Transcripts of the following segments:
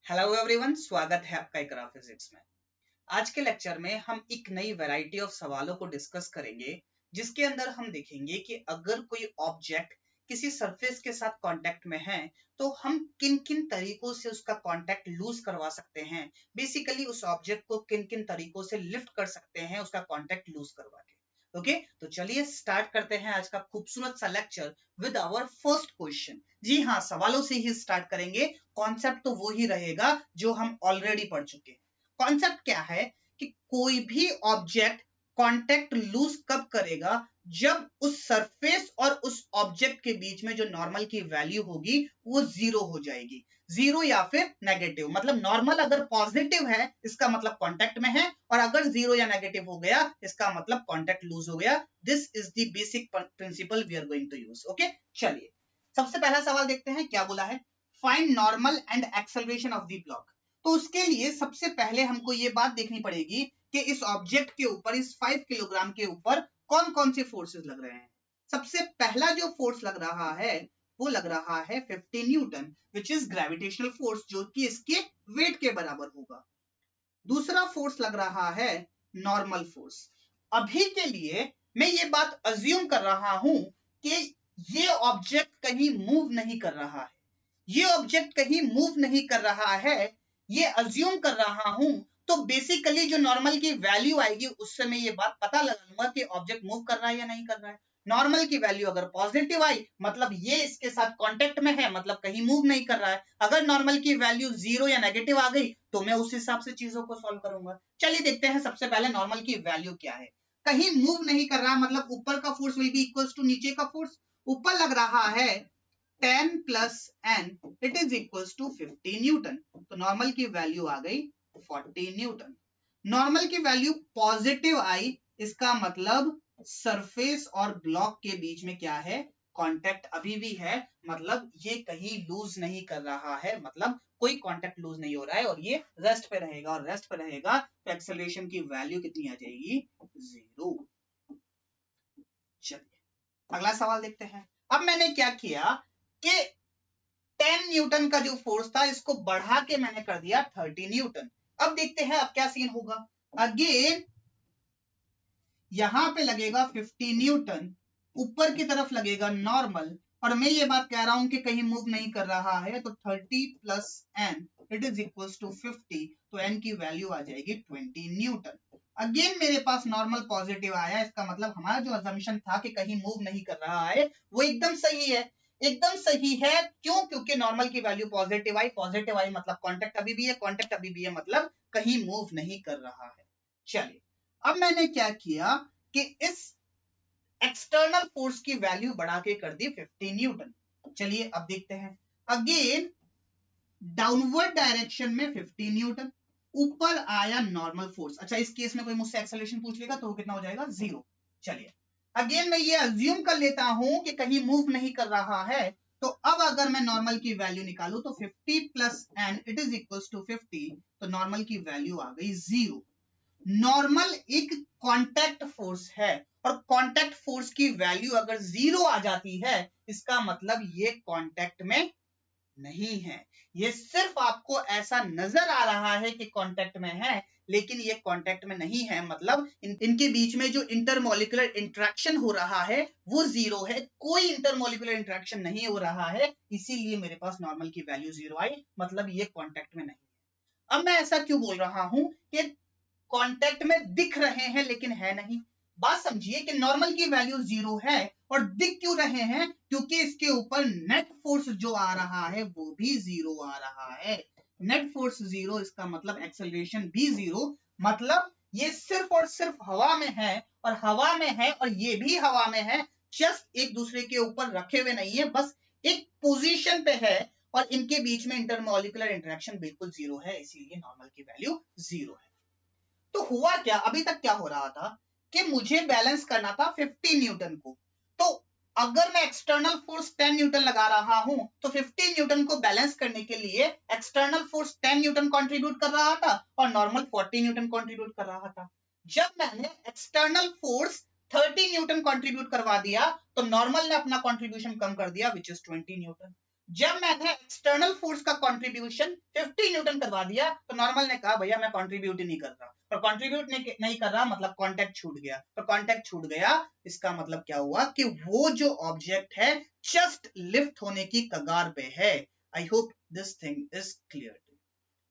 Hello everyone, स्वागत है आपका इकरा फिजिक्स में। आज के लेक्चर में हम एक नई वैरायटी ऑफ सवालों को डिस्कस करेंगे, जिसके अंदर हम देखेंगे कि अगर कोई ऑब्जेक्ट किसी सरफेस के साथ कांटेक्ट में है तो हम किन किन तरीकों से उसका कांटेक्ट लूज करवा सकते हैं। बेसिकली उस ऑब्जेक्ट को किन किन तरीकों से लिफ्ट कर सकते हैं उसका कांटेक्ट लूज करवा के। ओके, तो चलिए स्टार्ट करते हैं आज का खूबसूरत सा lecture with our first question. जी हाँ, सवालों से ही स्टार्ट करेंगे। कॉन्सेप्ट तो वो ही रहेगा जो हम ऑलरेडी पढ़ चुके हैं। कॉन्सेप्ट क्या है कि कोई भी ऑब्जेक्ट कांटेक्ट लूज कब करेगा, जब उस सरफेस और उस ऑब्जेक्ट के बीच में जो नॉर्मल की वैल्यू होगी वो जीरो हो जाएगी। जीरो या फिर नेगेटिव, मतलब नॉर्मल अगर पॉजिटिव है इसका मतलब कांटेक्ट में है, और अगर जीरो या नेगेटिव हो गया इसका मतलब कांटेक्ट लूज हो गया। This is the basic principle we are going to use. Okay, चलिए सबसे पहला सवाल देखते हैं क्या बोला है। Find normal and acceleration of the block. तो उसके लिए सबसे पहले हमको ये बात देखनी पड़ेगी कि इस ऑब्जेक्ट के ऊपर, इस 5 किलोग्राम के ऊपर कौन कौन से फोर्सेस लग रहे हैं। सबसे पहला जो फोर्स लग रहा है वो लग रहा है 50 Newton, which is gravitational force, जो कि इसके वेट के बराबर होगा। दूसरा फोर्स लग रहा है नॉर्मल फोर्स। अभी के लिए मैं ये बात अज्यूम कर रहा हूं कि ये ऑब्जेक्ट कहीं मूव नहीं कर रहा है, ये ऑब्जेक्ट कहीं मूव नहीं कर रहा है, ये अज्यूम कर रहा हूं। तो बेसिकली जो नॉर्मल की वैल्यू आएगी उससे मैं ये बात पता लगा लूंगा कि ऑब्जेक्ट मूव कर रहा है या नहीं कर रहा है। नॉर्मल की वैल्यू अगर पॉजिटिव आई मतलब ये इसके साथ कांटेक्ट में है, मतलब कहीं मूव नहीं कर रहा है। अगर नॉर्मल की वैल्यू जीरो या नेगेटिव आ गई तो मैं उस हिसाब से चीजों को सॉल्व करूंगा। चलिए देखते हैं सबसे पहले नॉर्मल की वैल्यू क्या है। कहीं मूव नहीं कर रहा मतलब ऊपर का force will be equals to नीचे का फोर्स। ऊपर लग रहा है 10 plus n, it is equals to 50 newton. तो नॉर्मल की वैल्यू आ गई 40 न्यूटन। नॉर्मल की वैल्यू पॉजिटिव आई, इसका मतलब सरफेस और ब्लॉक के बीच में क्या है, कांटेक्ट अभी भी है, मतलब ये कहीं लूज नहीं कर रहा है, मतलब कोई कांटेक्ट लूज नहीं हो रहा है और ये रेस्ट पे रहेगा, और रेस्ट पे रहेगा तो एक्सेलरेशन की वैल्यू कितनी आ जाएगी, जीरो। चलिए अगला सवाल देखते हैं। अब मैंने क्या किया कि 10 न्यूटन का जो फोर्स था इसको बढ़ा के मैंने कर दिया 30 न्यूटन। अब देखते हैं अब क्या सीन होगा। अगेन यहां पे लगेगा 50 न्यूटन, ऊपर की तरफ लगेगा नॉर्मल, और मैं ये बात कह रहा हूं कि कहीं मूव नहीं कर रहा है, तो 30 plus n it is equals to 50, तो एन की वैल्यू आ जाएगी 20 न्यूटन। अगेन मेरे पास नॉर्मल पॉजिटिव आया, इसका मतलब हमारा जो अजम्पशन था कि कहीं मूव नहीं कर रहा है वो एकदम सही है। एकदम सही है क्यों? क्योंकि नॉर्मल की वैल्यू पॉजिटिव आई, पॉजिटिव आई मतलब कांटेक्ट अभी भी है, कांटेक्ट अभी भी है मतलब कहीं मूव नहीं कर रहा है। चलिए अब मैंने क्या किया कि इस एक्सटर्नल फोर्स की वैल्यू बढ़ा के कर दी 50 न्यूटन। चलिए अब देखते हैं। अगेन डाउनवर्ड डायरेक्शन में 50 न्यूटन, ऊपर आया नॉर्मल फोर्स। अच्छा, इस केस में कोई मुझसे एक्सेलरेशन पूछ लेगा तो वो कितना हो जाएगा, जीरो। चलिए अगेन मैं ये अज्यूम कर लेता हूं कि कहीं मूव नहीं कर रहा है, तो अब अगर मैं नॉर्मल की वैल्यू निकालू तो 50 plus n it is equals to 50, तो नॉर्मल की वैल्यू आ गई जीरो। नॉर्मल एक कांटेक्ट फोर्स है, और कांटेक्ट फोर्स की वैल्यू अगर जीरो आ जाती है इसका मतलब ये कांटेक्ट में नहीं है। ये सिर्फ आपको ऐसा नजर आ रहा है कि कांटेक्ट में है, लेकिन ये कांटेक्ट में नहीं है, मतलब इनके बीच में जो इंटरमोलिकुलर इंटरेक्शन हो रहा है वो जीरो है, कोई इंटरमोलिकुलर इंटरेक्शन नहीं हो रहा है, इसीलिए मेरे पास नॉर्मल की वैल्यू जीरो आई, मतलब ये कांटेक्ट में नहीं है। अब मैं ऐसा क्यों बोल रहा हूं कि कांटेक्ट में दिख रहे हैं लेकिन है नहीं। बात समझिए कि नॉर्मल की वैल्यू जीरो है और दिख क्यों रहे हैं, क्योंकि इसके ऊपर नेट फोर्स जो आ रहा है वो भी जीरो आ रहा है। नेट फोर्स जीरो, इसका मतलब एक्सेलरेशन भी जीरो, मतलब ये सिर्फ और सिर्फ हवा में है, और हवा में है और ये भी हवा में है, जस्ट एक दूसरे के ऊपर रखे हुए नहीं है, बस एक पोजीशन पे है, और इनके बीच में इंटरमोलिकुलर इंटरेक्शन बिल्कुल जीरो है, इसीलिए नॉर्मल की वैल्यू जीरो है। तो हुआ क्या, अभी तक क्या हो रहा था कि मुझे बैलेंस करना था 50 न्यूटन को। तो अगर मैं एक्सटर्नल फोर्स 10 न्यूटन लगा रहा हूं तो 50 न्यूटन को बैलेंस करने के लिए एक्सटर्नल फोर्स 10 न्यूटन कंट्रीब्यूट कर रहा था और नॉर्मल 40 न्यूटन कंट्रीब्यूट कर रहा था। जब मैंने एक्सटर्नल फोर्स 30 न्यूटन कंट्रीब्यूट करवा दिया तो नॉर्मल ने अपना कंट्रीब्यूशन कम कर दिया, विच इज 20 न्यूटन। जब मैंने एक्सटर्नल फोर्स का कंट्रीब्यूशन 50 न्यूटन करवा दिया तो नॉर्मल ने कहा भैया मैं कंट्रीब्यूट ही नहीं कर रहा, और कंट्रीब्यूट नहीं कर रहा मतलब कांटेक्ट छूट गया, तो कांटेक्ट छूट गया इसका मतलब क्या हुआ कि वो जो ऑब्जेक्ट है जस्ट लिफ्ट होने की कगार पे है। I hope this thing is clear.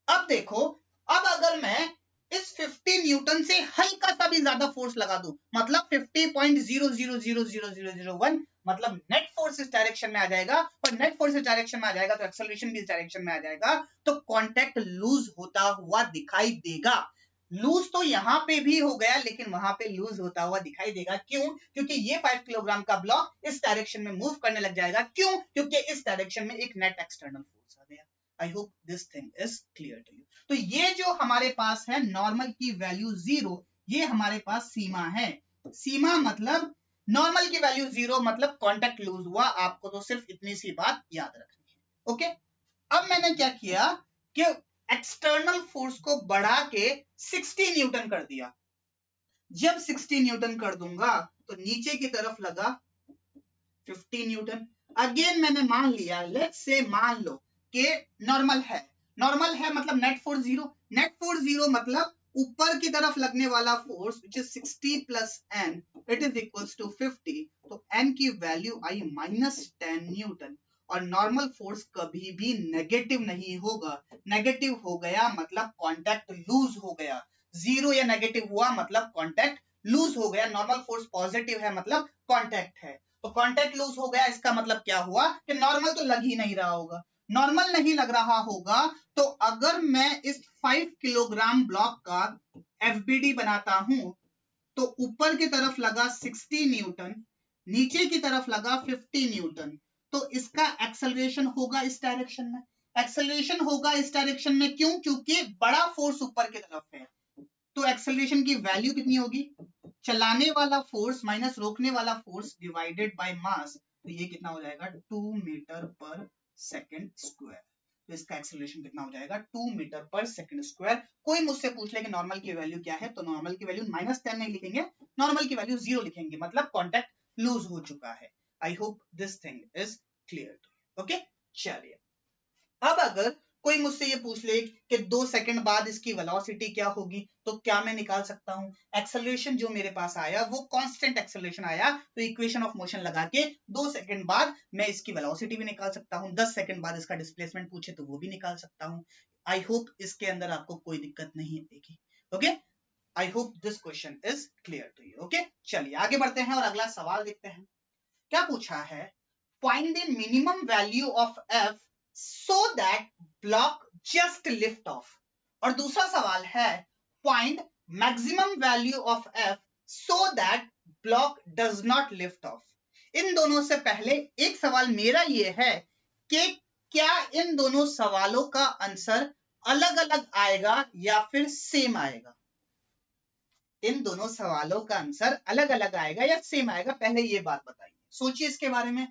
अब देखो, अब अगर मैं इस 50 न्यूटन से हल्का सा भी ज्यादा फोर्स लगा दूं, मतलब 50.00000001, मतलब नेट फोर्स इस डायरेक्शन में आ जाएगा, और नेट फोर्स इस डायरेक्शन में आ जाएगा तो एक्सेलरेशन भी इस डायरेक्शन में आ जाएगा, तो कांटेक्ट लूज होता हुआ दिखाई देगा। लूज तो यहाँ पे भी हो गया लेकिन वहां पे लूज होता हुआ दिखाई देगा। क्यों? क्योंकि ये 5 किलोग्राम का ब्लॉक इस डायरेक्शन में मूव करने लग जाएगा। क्यों? क्योंकि इस डायरेक्शन में एक नेट एक्सटर्नल फोर्स आ गया। I hope this thing is clear to you. तो ये जो हमारे पास है नॉर्मल की वैल्यू 0, ये हमारे पास सीमा है। सीमा मतलब नॉर्मल की वैल्यू 0 मतलब कांटेक्ट लूज हुआ। आपको तो सिर्फ इतनी सी बात याद रखनी है। ओके, अब मैंने क्या किया कि एक्सटर्नल फोर्स को बढ़ा के 60 न्यूटन कर दिया। जब 60 न्यूटन कर दूंगा तो नीचे की तरफ लगा 50 न्यूटन। अगेन मैंने मान लिया, लेट्स से मान लो कि नॉर्मल है। नॉर्मल है मतलब नेट फोर्स 0। नेट फोर्स 0 मतलब ऊपर की तरफ लगने वाला force which is 60 plus n, it is equals to 50। तो n की वैल्यू आई -10 न्यूटन। और नॉर्मल फोर्स कभी भी नेगेटिव नहीं होगा। नेगेटिव हो गया मतलब कांटेक्ट लूज हो गया। 0 या नेगेटिव हुआ मतलब कांटेक्ट लूज हो गया। नॉर्मल फोर्स पॉजिटिव है मतलब कांटेक्ट है। तो कांटेक्ट लूज हो गया, इसका मतलब क्या हुआ कि नॉर्मल तो लग ही नहीं रहा होगा। नॉर्मल नहीं लग रहा होगा तो अगर मैं इस 5 किलोग्राम ब्लॉक का एफबीडी बनाता हूं तो ऊपर की तरफ लगा 60 न्यूटन, नीचे की तरफ लगा 50 न्यूटन, तो इसका एक्सेलरेशन होगा इस डायरेक्शन में। एक्सेलरेशन होगा इस डायरेक्शन में क्यों? क्योंकि बड़ा फोर्स ऊपर की तरफ है। तो एक्सेलरेशन की वैल्यू कितनी होगी? चलाने वाला फोर्स माइनस रोकने वाला फोर्स डिवाइडेड बाय मास। तो ये कितना हो जाएगा? 2 मीटर पर सेकंड स्क्वायर। तो इसका एक्सेलरेशन कितना हो जाएगा? 2 मीटर पर सेकंड स्क्वायर। कोई मुझसे पूछ ले कि नॉर्मल की वैल्यू क्या है, तो नॉर्मल की वैल्यू -10 नहीं लिखेंगे, नॉर्मल की वैल्यू 0 लिखेंगे, मतलब कांटेक्ट लूज हो चुका है। I hope this thing is clear. Okay, चलिए अब अगर कोई मुझसे ये पूछ ले कि 2 सेकंड बाद इसकी वेलोसिटी क्या होगी, तो क्या मैं निकाल सकता हूं? एक्सेलरेशन जो मेरे पास आया वो कांस्टेंट एक्सेलरेशन आया, तो इक्वेशन ऑफ मोशन लगा के 2 सेकंड बाद मैं इसकी वेलोसिटी भी निकाल सकता हूं। 10 सेकंड बाद इसका डिस्प्लेसमेंट पूछे तो वो भी निकाल सकता हूं। आई होप इसके अंदर आपको कोई दिक्कत नहीं आएगी। Okay, I hope this question is clear to you. Okay, चलिए आगे बढ़ते हैं और अगला सवाल देखते हैं। क्या पूछा है? Find the minimum value of F so that block just lift off। और दूसरा सवाल है find maximum value of F so that block does not lift off। इन दोनों से पहले एक सवाल मेरा ये है कि क्या इन दोनों सवालों का आंसर अलग अलग आएगा या फिर सेम आएगा? इन दोनों सवालों का आंसर अलग अलग आएगा या सेम आएगा? पहले ये बात बताइए, सोचिए इसके बारे में।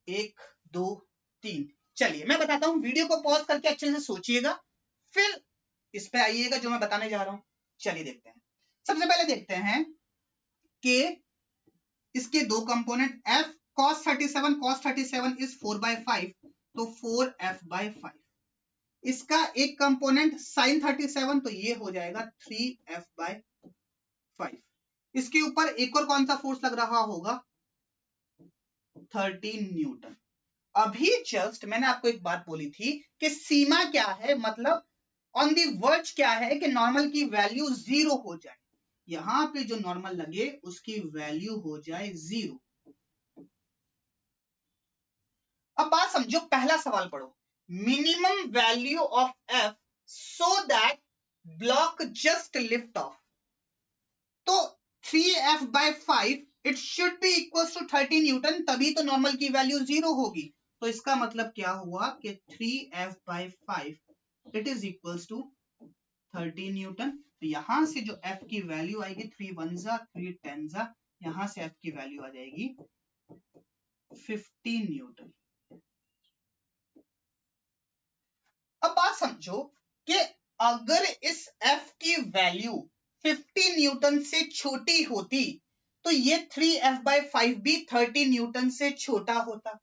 1 2 3। चलिए मैं बताता हूं, वीडियो को पॉज करके अच्छे से सोचिएगा, फिर इस पे आइएगा जो मैं बताने जा रहा हूं। चलिए देखते हैं। सबसे पहले देखते हैं कि इसके दो कंपोनेंट f cos 37 इज 4/5, तो 4f/5। इसका एक कंपोनेंट sin 37, तो ये हो जाएगा 3f/5। इसके ऊपर एक और कौन सा फोर्स लग रहा होगा? 13 न्यूटन। अभी जस्ट मैंने आपको एक बात बोली थी कि सीमा क्या है, मतलब ऑन दी वर्ज क्या है कि नॉर्मल की वैल्यू 0 हो जाए। यहां पे जो नॉर्मल लगे उसकी वैल्यू हो जाए 0। अब बात समझो, पहला सवाल पढ़ो। Minimum value of F so that block just lift off. तो 3f/5 it should be equals to 30 newton, तभी तो नॉर्मल की वैल्यू 0 होगी। तो इसका मतलब क्या हुआ कि 3f/5 it is equals to 30 newton. तो यहां से जो f की वैल्यू आएगी 3 1 3 10, यहां से f की वैल्यू आ जाएगी 15 न्यूटन। अब बात समझो कि अगर इस f की वैल्यू 50 न्यूटन से छोटी होती तो ये 3f/5 भी 30 न्यूटन से छोटा होता।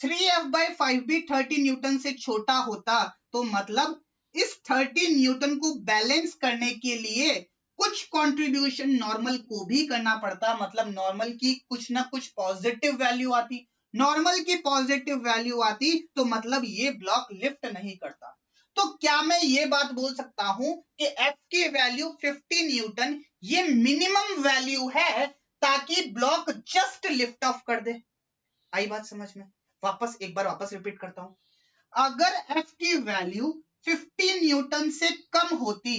3F/5 भी 30 न्यूटन से छोटा होता, तो मतलब इस 30 न्यूटन को बैलेंस करने के लिए कुछ कंट्रीब्यूशन नॉर्मल को भी करना पड़ता, मतलब नॉर्मल की कुछ ना कुछ पॉजिटिव वैल्यू आती। नॉर्मल की पॉजिटिव वैल्यू आती तो मतलब ये ब्लॉक लिफ्ट नहीं करता। तो क्या मैं ये बात बोल सकता हूं कि F की वैल्यू 50 न्यूटन ये मिनिमम वैल्यू है ताकि ब्लॉक जस्ट लिफ्ट ऑफ कर दे? आई बात समझ में? एक बार वापस रिपीट करता हूं। अगर F की वैल्यू 50 न्यूटन से कम होती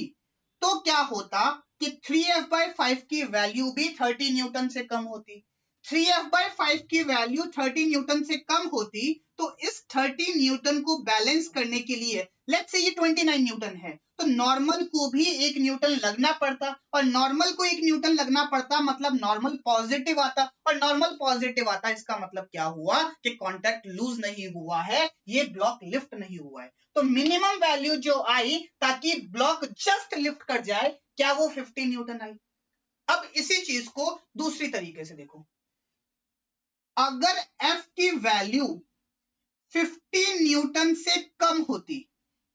तो क्या होता कि 3F/5 की वैल्यू भी 30 न्यूटन से कम होती। 3F/5 की वैल्यू 30 न्यूटन से कम होती तो इस 30 न्यूटन को बैलेंस करने के लिए लेट्स से ये 29 न्यूटन है तो नॉर्मल को भी 1 न्यूटन लगना पड़ता, और नॉर्मल को 1 न्यूटन लगना पड़ता मतलब नॉर्मल पॉजिटिव आता, और नॉर्मल पॉजिटिव आता इसका मतलब क्या हुआ कि कांटेक्ट लूज नहीं हुआ है, ये ब्लॉक लिफ्ट नहीं हुआ है। तो मिनिमम वैल्यू जो आई ताकि ब्लॉक जस्ट लिफ्ट कर जाए, क्या वो 50 न्यूटन आई? अब इसी चीज को दूसरी तरीके से देखो, अगर F की वैल्यू 50 न्यूटन से कम होती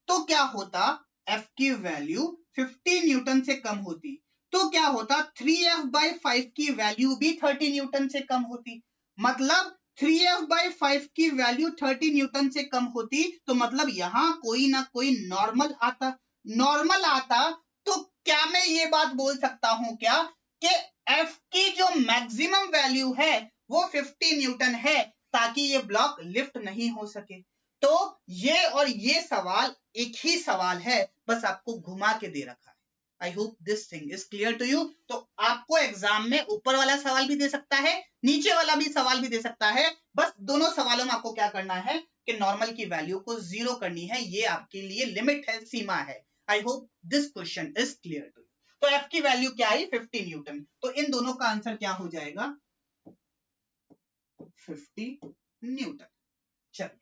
तो क्या होता? F की वैल्यू 50 न्यूटन से कम होती तो क्या होता? 3F/5 की वैल्यू भी 30 न्यूटन से कम होती, मतलब 3F/5 की वैल्यू 30 न्यूटन से कम होती तो मतलब यहां कोई ना कोई नॉर्मल आता। नॉर्मल आता तो क्या मैं ये बात बोल सकता हूं क्या कि F की जो मैक्सिमम वैल्यू है वो 50 न्यूटन है ताकि ये ब्लॉक लिफ्ट नहीं हो सके? तो ये और ये सवाल एक ही सवाल है, बस आपको घुमा के दे रखा है। I hope this thing is clear to you. तो आपको एग्जाम में ऊपर वाला सवाल भी दे सकता है, नीचे वाला भी सवाल भी दे सकता है, बस दोनों सवालों में आपको क्या करना है कि नॉर्मल की वैल्यू को 0 करनी है, ये आपके लिए लिमिट है, सीमा है। I hope this question is clear to you. तो F की वैल्यू क्या आई? 50 न्यूटन। तो इन दोनों का आंसर क्या हो जाएगा? 50 न्यूटन। चलिए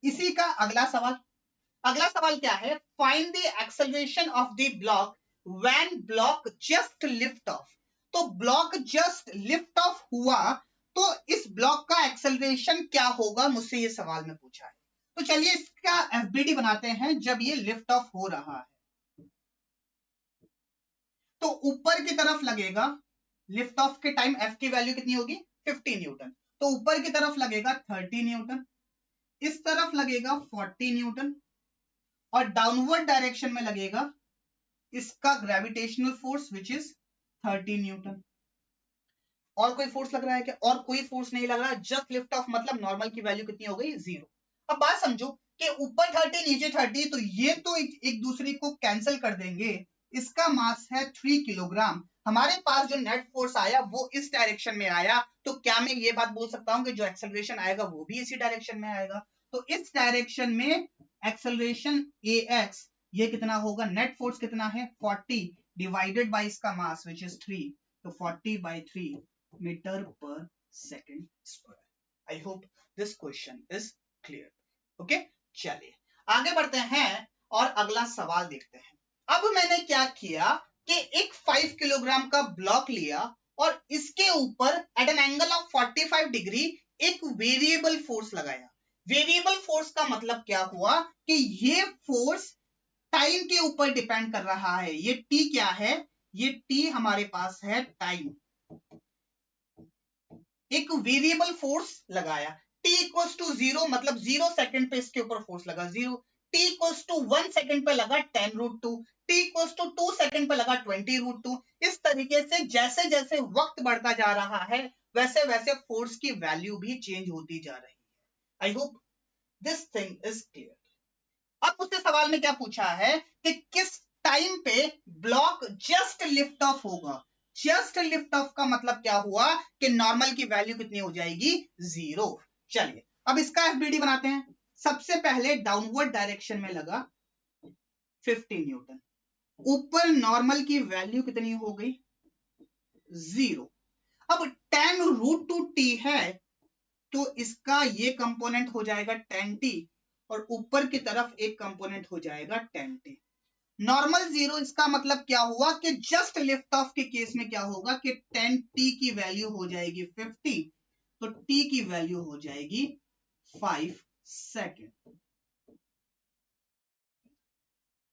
इसी का अगला सवाल क्या है? Find the acceleration of the block when block just lift off. तो ब्लॉक जस्ट लिफ्ट ऑफ हुआ तो इस ब्लॉक का एक्सेलरेशन क्या होगा, मुझसे ये सवाल में पूछा है। तो चलिए इसका एफबीडी बनाते हैं जब ये लिफ्ट ऑफ हो रहा है। तो ऊपर की तरफ लगेगा, लिफ्ट ऑफ के टाइम F की वैल्यू कितनी होगी? 50 न्यूटन। तो ऊपर की तरफ लगेगा 30 न्यूटन, इस तरफ लगेगा 40 न्यूटन, और डाउनवर्ड डायरेक्शन में लगेगा इसका gravitational force which is 30 Newton. और कोई फोर्स लग रहा है क्या? और कोई फोर्स नहीं लग रहा, जस्ट लिफ्ट ऑफ, मतलब नॉर्मल की वैल्यू कितनी हो गई? 0। अब बात समझो कि ऊपर 30 नीचे 30, तो ये तो एक दूसरे को कैंसिल कर देंगे। इसका मास है 3 किलोग्राम, हमारे पास जो नेट फोर्स आया वो इस डायरेक्शन में आया, तो क्या मैं ये बात बोल सकता हूं कि जो एक्सेलरेशन आएगा वो भी इसी डायरेक्शन में आएगा? तो इस डायरेक्शन में एक्सेलरेशन ax ये कितना होगा? नेट फोर्स कितना है? 40 डिवाइडेड बाय इसका मास विच इज 3, तो 40/3 मीटर पर second square. I hope this question is clear. Okay, चलिए आगे बढ़ते हैं और अगला सवाल देखते हैं। अब मैंने क्या किया कि एक 5 किलोग्राम का ब्लॉक लिया और इसके ऊपर at an angle of 45 degree एक वेरिएबल फोर्स लगाया। वेरिएबल फोर्स का मतलब क्या हुआ कि ये फोर्स टाइम के ऊपर डिपेंड कर रहा है। ये t क्या है? ये t हमारे पास है टाइम। एक वेरिएबल फोर्स लगाया, t इक्वल्स टू 0 मतलब 0 सेकंड पे इसके ऊपर फोर्स लगा 0, t इक्वल्स टू 1 सेकंड पे लगा 10√2, t इक्वल्स टू 2 सेकंड पे लगा 20√2। इस तरीके से जैसे जैसे वक्त बढ़ता जा रहा है वैसे वैसे फोर्स की वैल्यू भी चेंज होती जा रही है। I hope this thing is clear. अब मुझसे सवाल में क्या पूछा है कि किस टाइम पे ब्लॉक जस्ट लिफ्ट ऑफ होगा। जस्ट लिफ्ट ऑफ का मतलब क्या हुआ कि नॉर्मल की वैल्यू कितनी हो जाएगी? 0। चलिए अब इसका एफबीडी बनाते हैं। सबसे पहले डाउनवर्ड डायरेक्शन में लगा 50 न्यूटन, ऊपर नॉर्मल की वैल्यू कितनी हो गई? 0। अब 10√2t है तो इसका ये कंपोनेंट हो जाएगा 10t और ऊपर की तरफ एक कंपोनेंट हो जाएगा 10t। नॉर्मल 0 इसका मतलब क्या हुआ कि जस्ट लिफ्ट ऑफ के केस में क्या होगा कि 10t की वैल्यू हो जाएगी 50, तो t की वैल्यू हो जाएगी 5 सेकेंड।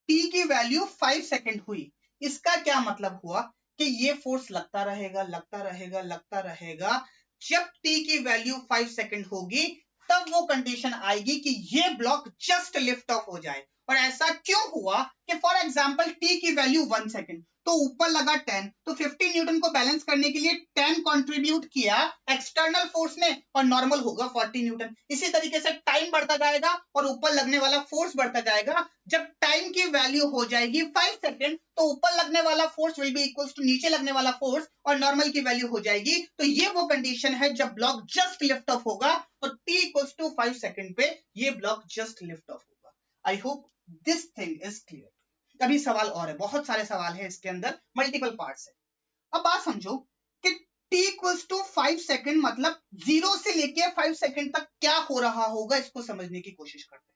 टी की वैल्यू 5 सेकेंड हुई। इसका क्या मतलब हुआ कि ये फोर्स लगता रहेगा लगता रहेगा लगता रहेगा। जब टी की वैल्यू 5 सेकेंड होगी तब वो कंडीशन आएगी कि ये ब्लॉक जस्ट लिफ्ट ऑफ हो जाए। और ऐसा क्यों हुआ कि फॉर एग्जांपल टी की वैल्यू 1 सेकेंड, तो ऊपर लगा 10, तो 50 न्यूटन को बैलेंस करने के लिए 10 कंट्रीब्यूट किया एक्सटर्नल फोर्स ने और नॉर्मल होगा 40 न्यूटन। इसी तरीके से टाइम बढ़ता जाएगा और ऊपर लगने वाला फोर्स बढ़ता जाएगा। जब टाइम की वैल्यू हो जाएगी 5 सेकेंड तो ऊपर लगने वाला force will be equals to नीचे लगने वाला फोर्स और नॉर्मल की वैल्यू हो जाएगी। तो ये वो कंडीशन है जब ब्लॉक जस्ट लिफ्ट ऑफ होगा और t इक्वल्स टू 5 सेकेंड पे ये ब्लॉक जस्ट लिफ्ट ऑफ होगा। आई hope this thing is clear. अभी सवाल और है, बहुत सारे सवाल है इसके अंदर, मल्टीपल पार्ट्स है। अब बात समझो कि t इक्वल्स टू 5 सेकेंड मतलब 0 से लेके 5 सेकेंड तक क्या हो रहा होगा, इसको समझने की कोशिश करते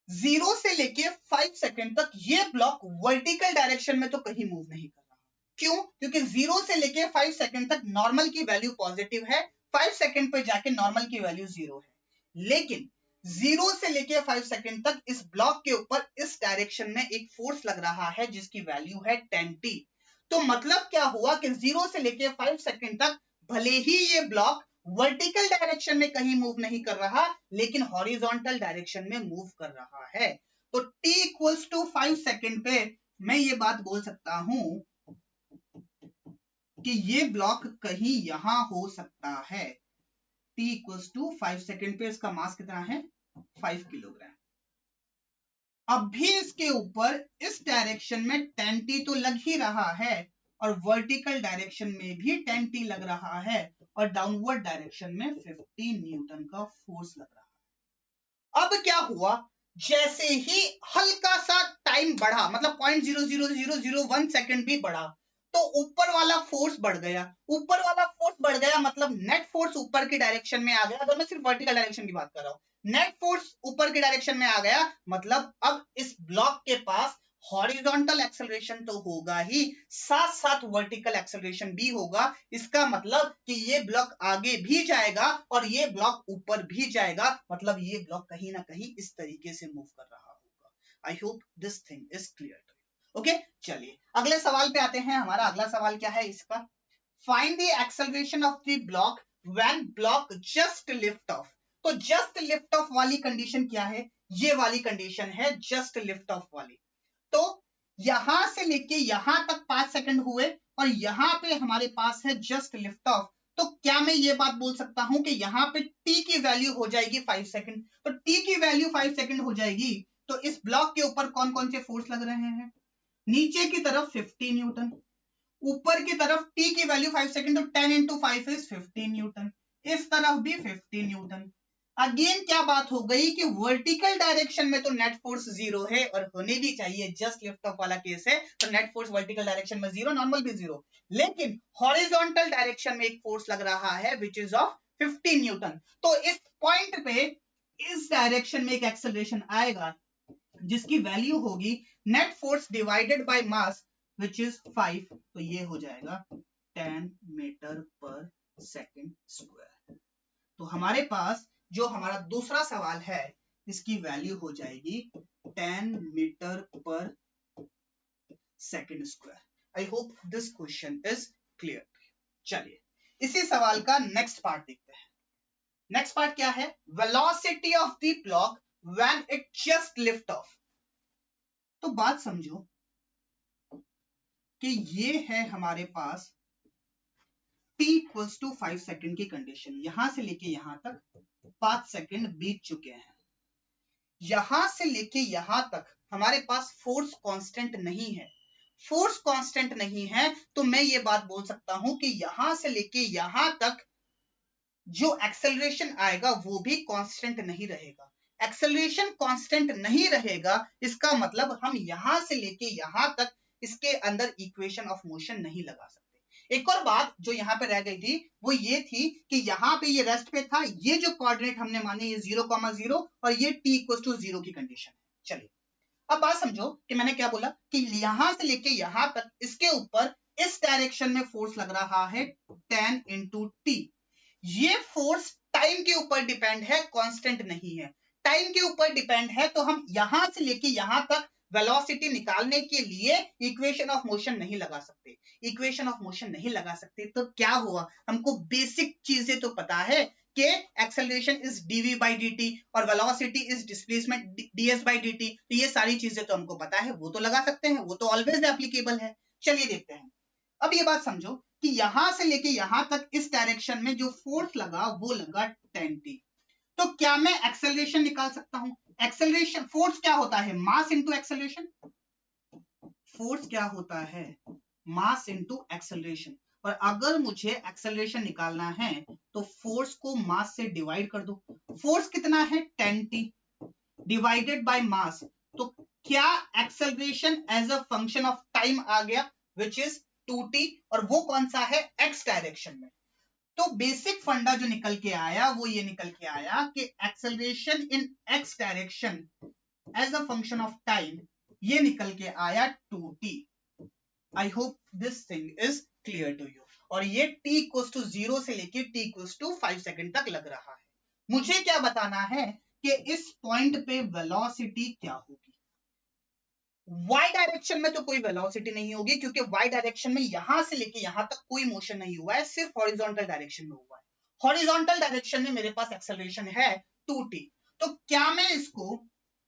हैं। 0 से लेके 5 सेकेंड तक ये ब्लॉक वर्टिकल डायरेक्शन में तो कहीं मूव नहीं कर रहा। क्यों? क्योंकि 0 से लेके 5 सेकेंड तक नॉर्मल की वैल्यू पॉजिटिव है, 5 सेकेंड पे जाके नॉर्मल की वैल्यू 0 है। लेकिन 0 से लेके 5 सेकेंड तक इस ब्लॉक के ऊपर इस डायरेक्शन में एक फोर्स लग रहा है जिसकी वैल्यू है 10t। तो मतलब क्या हुआ कि 0 से लेके 5 सेकेंड तक भले ही ये ब्लॉक वर्टिकल डायरेक्शन में कहीं मूव नहीं कर रहा लेकिन हॉरिजॉन्टल डायरेक्शन में मूव कर रहा है। तो t इक्वल्स टू 5 सेकेंड पे मैं ये बात बोल सकता हूं कि ये ब्लॉक कहीं यहां हो सकता है। t इक्वल्स टू 5 सेकेंड पे इसका मास कितना है? 5 किलोग्राम। अब भी इसके ऊपर इस डायरेक्शन में 10t तो लग ही रहा है और वर्टिकल डायरेक्शन में भी 10t लग रहा है और डाउनवर्ड डायरेक्शन में 15 न्यूटन का फोर्स लग रहा है। अब क्या हुआ, जैसे ही हल्का सा टाइम बढ़ा मतलब 0.00001 सेकेंड भी बढ़ा तो ऊपर वाला फोर्स बढ़ गया। ऊपर वाला फोर्स बढ़ गया मतलब नेट फोर्स ऊपर की डायरेक्शन में आ गया। अगर मैं सिर्फ वर्टिकल डायरेक्शन की बात कर रहा हूं, नेट फोर्स ऊपर की डायरेक्शन में आ गया मतलब अब इस ब्लॉक के पास हॉरिजॉन्टल एक्सेलरेशन तो होगा ही, साथ साथ वर्टिकल एक्सेलरेशन भी होगा। इसका मतलब कि ये ब्लॉक आगे भी जाएगा और ये ब्लॉक ऊपर भी जाएगा, मतलब ये ब्लॉक कहीं ना कहीं इस तरीके से मूव कर रहा होगा। आई hope this thing is clear. Okay, चलिए अगले सवाल पे आते हैं। हमारा अगला सवाल क्या है इसका? Find the acceleration of the block when block just lift off. तो जस्ट लिफ्ट ऑफ वाली कंडीशन क्या है? ये वाली कंडीशन है जस्ट लिफ्ट ऑफ वाली। तो यहां से लेके यहां तक 5 सेकंड हुए और यहां पे हमारे पास है जस्ट लिफ्ट ऑफ। तो क्या मैं ये बात बोल सकता हूं कि यहां पे t की वैल्यू हो जाएगी 5 सेकंड? तो t की वैल्यू 5 सेकंड हो जाएगी तो इस ब्लॉक के ऊपर कौन कौन से फोर्स लग रहे हैं? नीचे की तरफ 50 न्यूटन, ऊपर की तरफ t की वैल्यू 5 सेकंड तो 10 into 5 is 15 न्यूटन, इस तरफ भी 50 न्यूटन। अगेन क्या बात हो गई कि वर्टिकल डायरेक्शन में तो नेट फोर्स 0 है और होने भी चाहिए, जस्ट लिफ्ट ऑफ वाला केस है तो नेट फोर्स वर्टिकल डायरेक्शन में 0, नॉर्मल भी 0। लेकिन हॉरिजॉन्टल डायरेक्शन में एक फोर्स लग रहा है विच इज ऑफ 15 न्यूटन। तो इस पॉइंट पे इस डायरेक्शन में एक एक्सेलरेशन आएगा जिसकी वैल्यू होगी net force divided by mass which is 5। तो ये हो जाएगा 10 मीटर पर सेकेंड स्क्वायर। तो हमारे पास जो हमारा दूसरा सवाल है इसकी वैल्यू हो जाएगी 10 मीटर पर second square. I hope this question is clear. चलिए इसी सवाल का नेक्स्ट पार्ट देखते हैं। नेक्स्ट पार्ट क्या है? Velocity of the block when it just lift off. तो बात समझो कि ये है हमारे पास t इक्वल्स टू 5 सेकेंड की कंडीशन। यहां से लेके यहां तक 5 सेकेंड बीत चुके हैं। यहां से लेके यहां तक हमारे पास फोर्स कांस्टेंट नहीं है। फोर्स कांस्टेंट नहीं है तो मैं ये बात बोल सकता हूं कि यहां से लेके यहां तक जो एक्सेलरेशन आएगा वो भी कांस्टेंट नहीं रहेगा। एक्सेलरेशन कांस्टेंट नहीं रहेगा इसका मतलब हम यहां से लेके यहां तक इसके अंदर इक्वेशन ऑफ मोशन नहीं लगा सकते। एक और बात जो यहाँ पे रह गई थी वो ये थी कि यहाँ पे ये रेस्ट पे था, ये जो कोऑर्डिनेट हमने माने ये 0,0 और ये t इक्वल टू 0 की कंडीशन है। चलिए अब बात समझो कि मैंने क्या बोला कि यहां से लेके यहां तक इसके ऊपर इस डायरेक्शन में फोर्स लग रहा है 10 into t। ये फोर्स टाइम के ऊपर डिपेंड है, कांस्टेंट नहीं है। टाइम के ऊपर डिपेंड है तो हम यहां से लेके यहां तक वेलोसिटी निकालने के लिए इक्वेशन ऑफ मोशन नहीं लगा सकते। इक्वेशन ऑफ मोशन नहीं लगा सकते तो क्या हुआ, हमको बेसिक चीजें तो पता है कि acceleration is dv by dt और velocity is displacement ds by dt, तो ये सारी चीजें तो हमको पता है, वो तो लगा सकते हैं, वो तो ऑलवेज एप्लीकेबल है। चलिए देखते हैं। अब ये बात समझो कि यहां से लेके यहां तक इस डायरेक्शन में जो फोर्स लगा वो लगा 10t, तो क्या मैं एक्सेलरेशन निकाल सकता हूं? एक्सेलरेशन फोर्स क्या होता है, मास इनटू एक्सेलरेशन। फोर्स क्या होता है, मास इनटू एक्सेलरेशन। और अगर मुझे एक्सेलरेशन निकालना है तो फोर्स को मास से डिवाइड कर दो। फोर्स कितना है 10t डिवाइडेड बाय मास, तो क्या acceleration as a function of time आ गया विच इज 2t, और वो कौन सा है, x डायरेक्शन में। तो बेसिक फंडा जो निकल के आया वो ये निकल के आया कि acceleration in x direction as a function of time, ये निकल के आया 2t। I hope this thing is clear to you. और ये t इक्वल्स टू 0 से लेके t इक्वल्स टू 5 सेकंड तक लग रहा है। मुझे क्या बताना है कि इस पॉइंट पे वेलोसिटी क्या होगी। y डायरेक्शन में तो कोई वेलोसिटी नहीं होगी क्योंकि y डायरेक्शन में यहां से लेके यहां तक कोई मोशन नहीं हुआ है, सिर्फ हॉरिजॉन्टल डायरेक्शन में हुआ है। हॉरिजॉन्टल डायरेक्शन में मेरे पास एक्सेलरेशन है 2t, तो क्या मैं इसको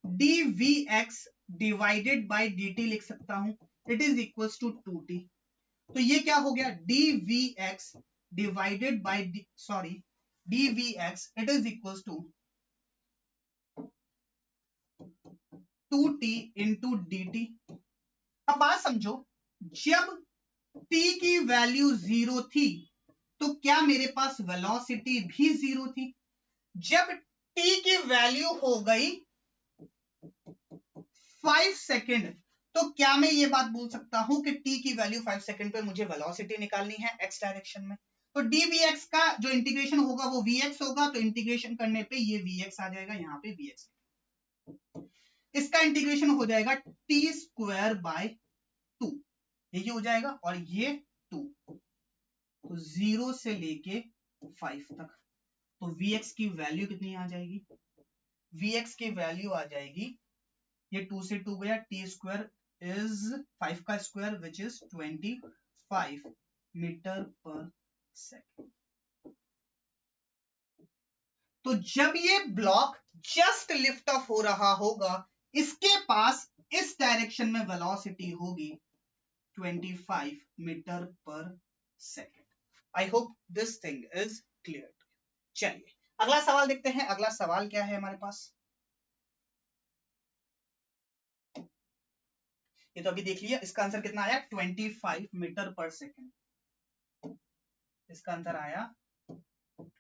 dvx डिवाइडेड बाय dt लिख सकता हूं, it is equals to 2t। तो ये क्या हो गया, dvx divided by dvx it is equals to 2t into dt। अब बात समझो, जब t की वैल्यू 0 थी तो क्या मेरे पास वेलोसिटी भी 0 थी। जब t की वैल्यू हो गई 5 सेकेंड तो क्या मैं ये बात बोल सकता हूं कि t की वैल्यू 5 सेकेंड पे मुझे वेलोसिटी निकालनी है x डायरेक्शन में, तो dvx का जो इंटीग्रेशन होगा वो vx होगा, तो इंटीग्रेशन करने पे ये vx आ जाएगा, यहाँ पे vx, इसका इंटीग्रेशन हो जाएगा t स्क्वायर बाय 2, ये हो जाएगा, और ये 2, तो 0 से लेके 5 तक, तो vx की वैल्यू कितनी आ जाएगी, vx की वैल्यू आ जाएगी, ये 2 से 2 गया, t स्क्वायर इज 5 का स्क्वायर विच इज 25 मीटर पर सेकेंड। तो जब ये ब्लॉक जस्ट लिफ्ट ऑफ हो रहा होगा, इसके पास इस डायरेक्शन में वेलोसिटी होगी 25 मीटर पर second. I hope this thing is clear. चलिए अगला सवाल देखते हैं। अगला सवाल क्या है हमारे पास, ये तो अभी देख लिया, इसका आंसर कितना आया 25 मीटर पर सेकेंड, इसका आंसर आया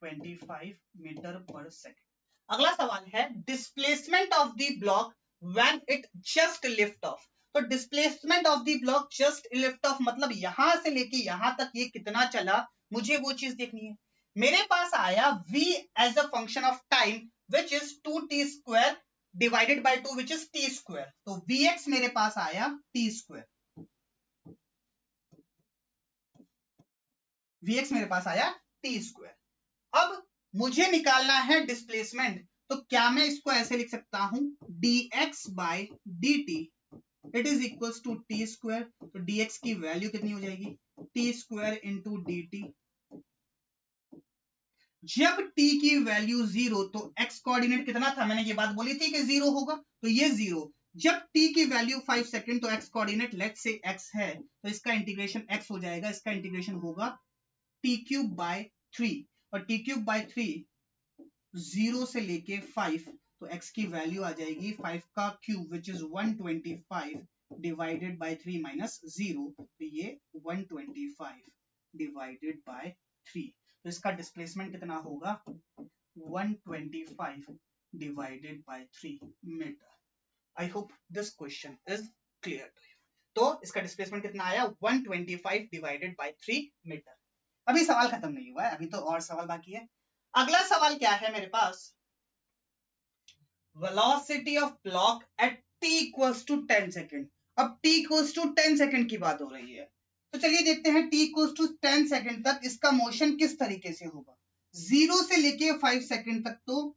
25 मीटर पर सेकेंड। अगला सवाल है displacement of the block when it just lift off. तो displacement of the block just lift off मतलब यहां से लेके यहां तक ये कितना चला, मुझे वो चीज देखनी है। मेरे पास आया v as a function of time which is 2t square divided by 2 which is t square, तो vx मेरे पास आया t स्क्वायर, vx मेरे पास आया t स्क्वायर। अब मुझे निकालना है डिस्प्लेसमेंट, तो क्या मैं इसको ऐसे लिख सकता हूं dx by dt it is equals to t square, तो dx की वैल्यू कितनी हो जाएगी t स्क्वायर इंटू dt। जब t की वैल्यू 0 तो x कोऑर्डिनेट कितना था, मैंने ये बात बोली थी कि 0 होगा, तो ये 0। जब t की वैल्यू 5 सेकेंड तो x coordinate let's say x है, तो इसका इंटीग्रेशन x हो जाएगा, इसका इंटीग्रेशन होगा t क्यूब बाय 3, और t क्यूब बाय 3 0 से लेके 5, तो x की वैल्यू आ जाएगी 5 का cube which is 125 divided by 3 minus 0, तो ये 125 डिवाइडेड बाय 3, तो इसका डिस्प्लेसमेंट कितना होगा 125 divided by 3 metre. I hope this question is clear to you. तो इसका डिस्प्लेसमेंट कितना आया 125 डिवाइडेड बाय 3 मीटर। अभी सवाल खत्म नहीं हुआ है, अभी तो और सवाल बाकी है। अगला सवाल क्या है मेरे पास, velocity of block at t equals to 10 second. अब t इक्वल्स टू 10 सेकेंड की बात हो रही है, तो चलिए देखते हैं t इक्वल्स टू 10 सेकेंड तक इसका मोशन किस तरीके से होगा। 0 से लेके 5 सेकंड तक तो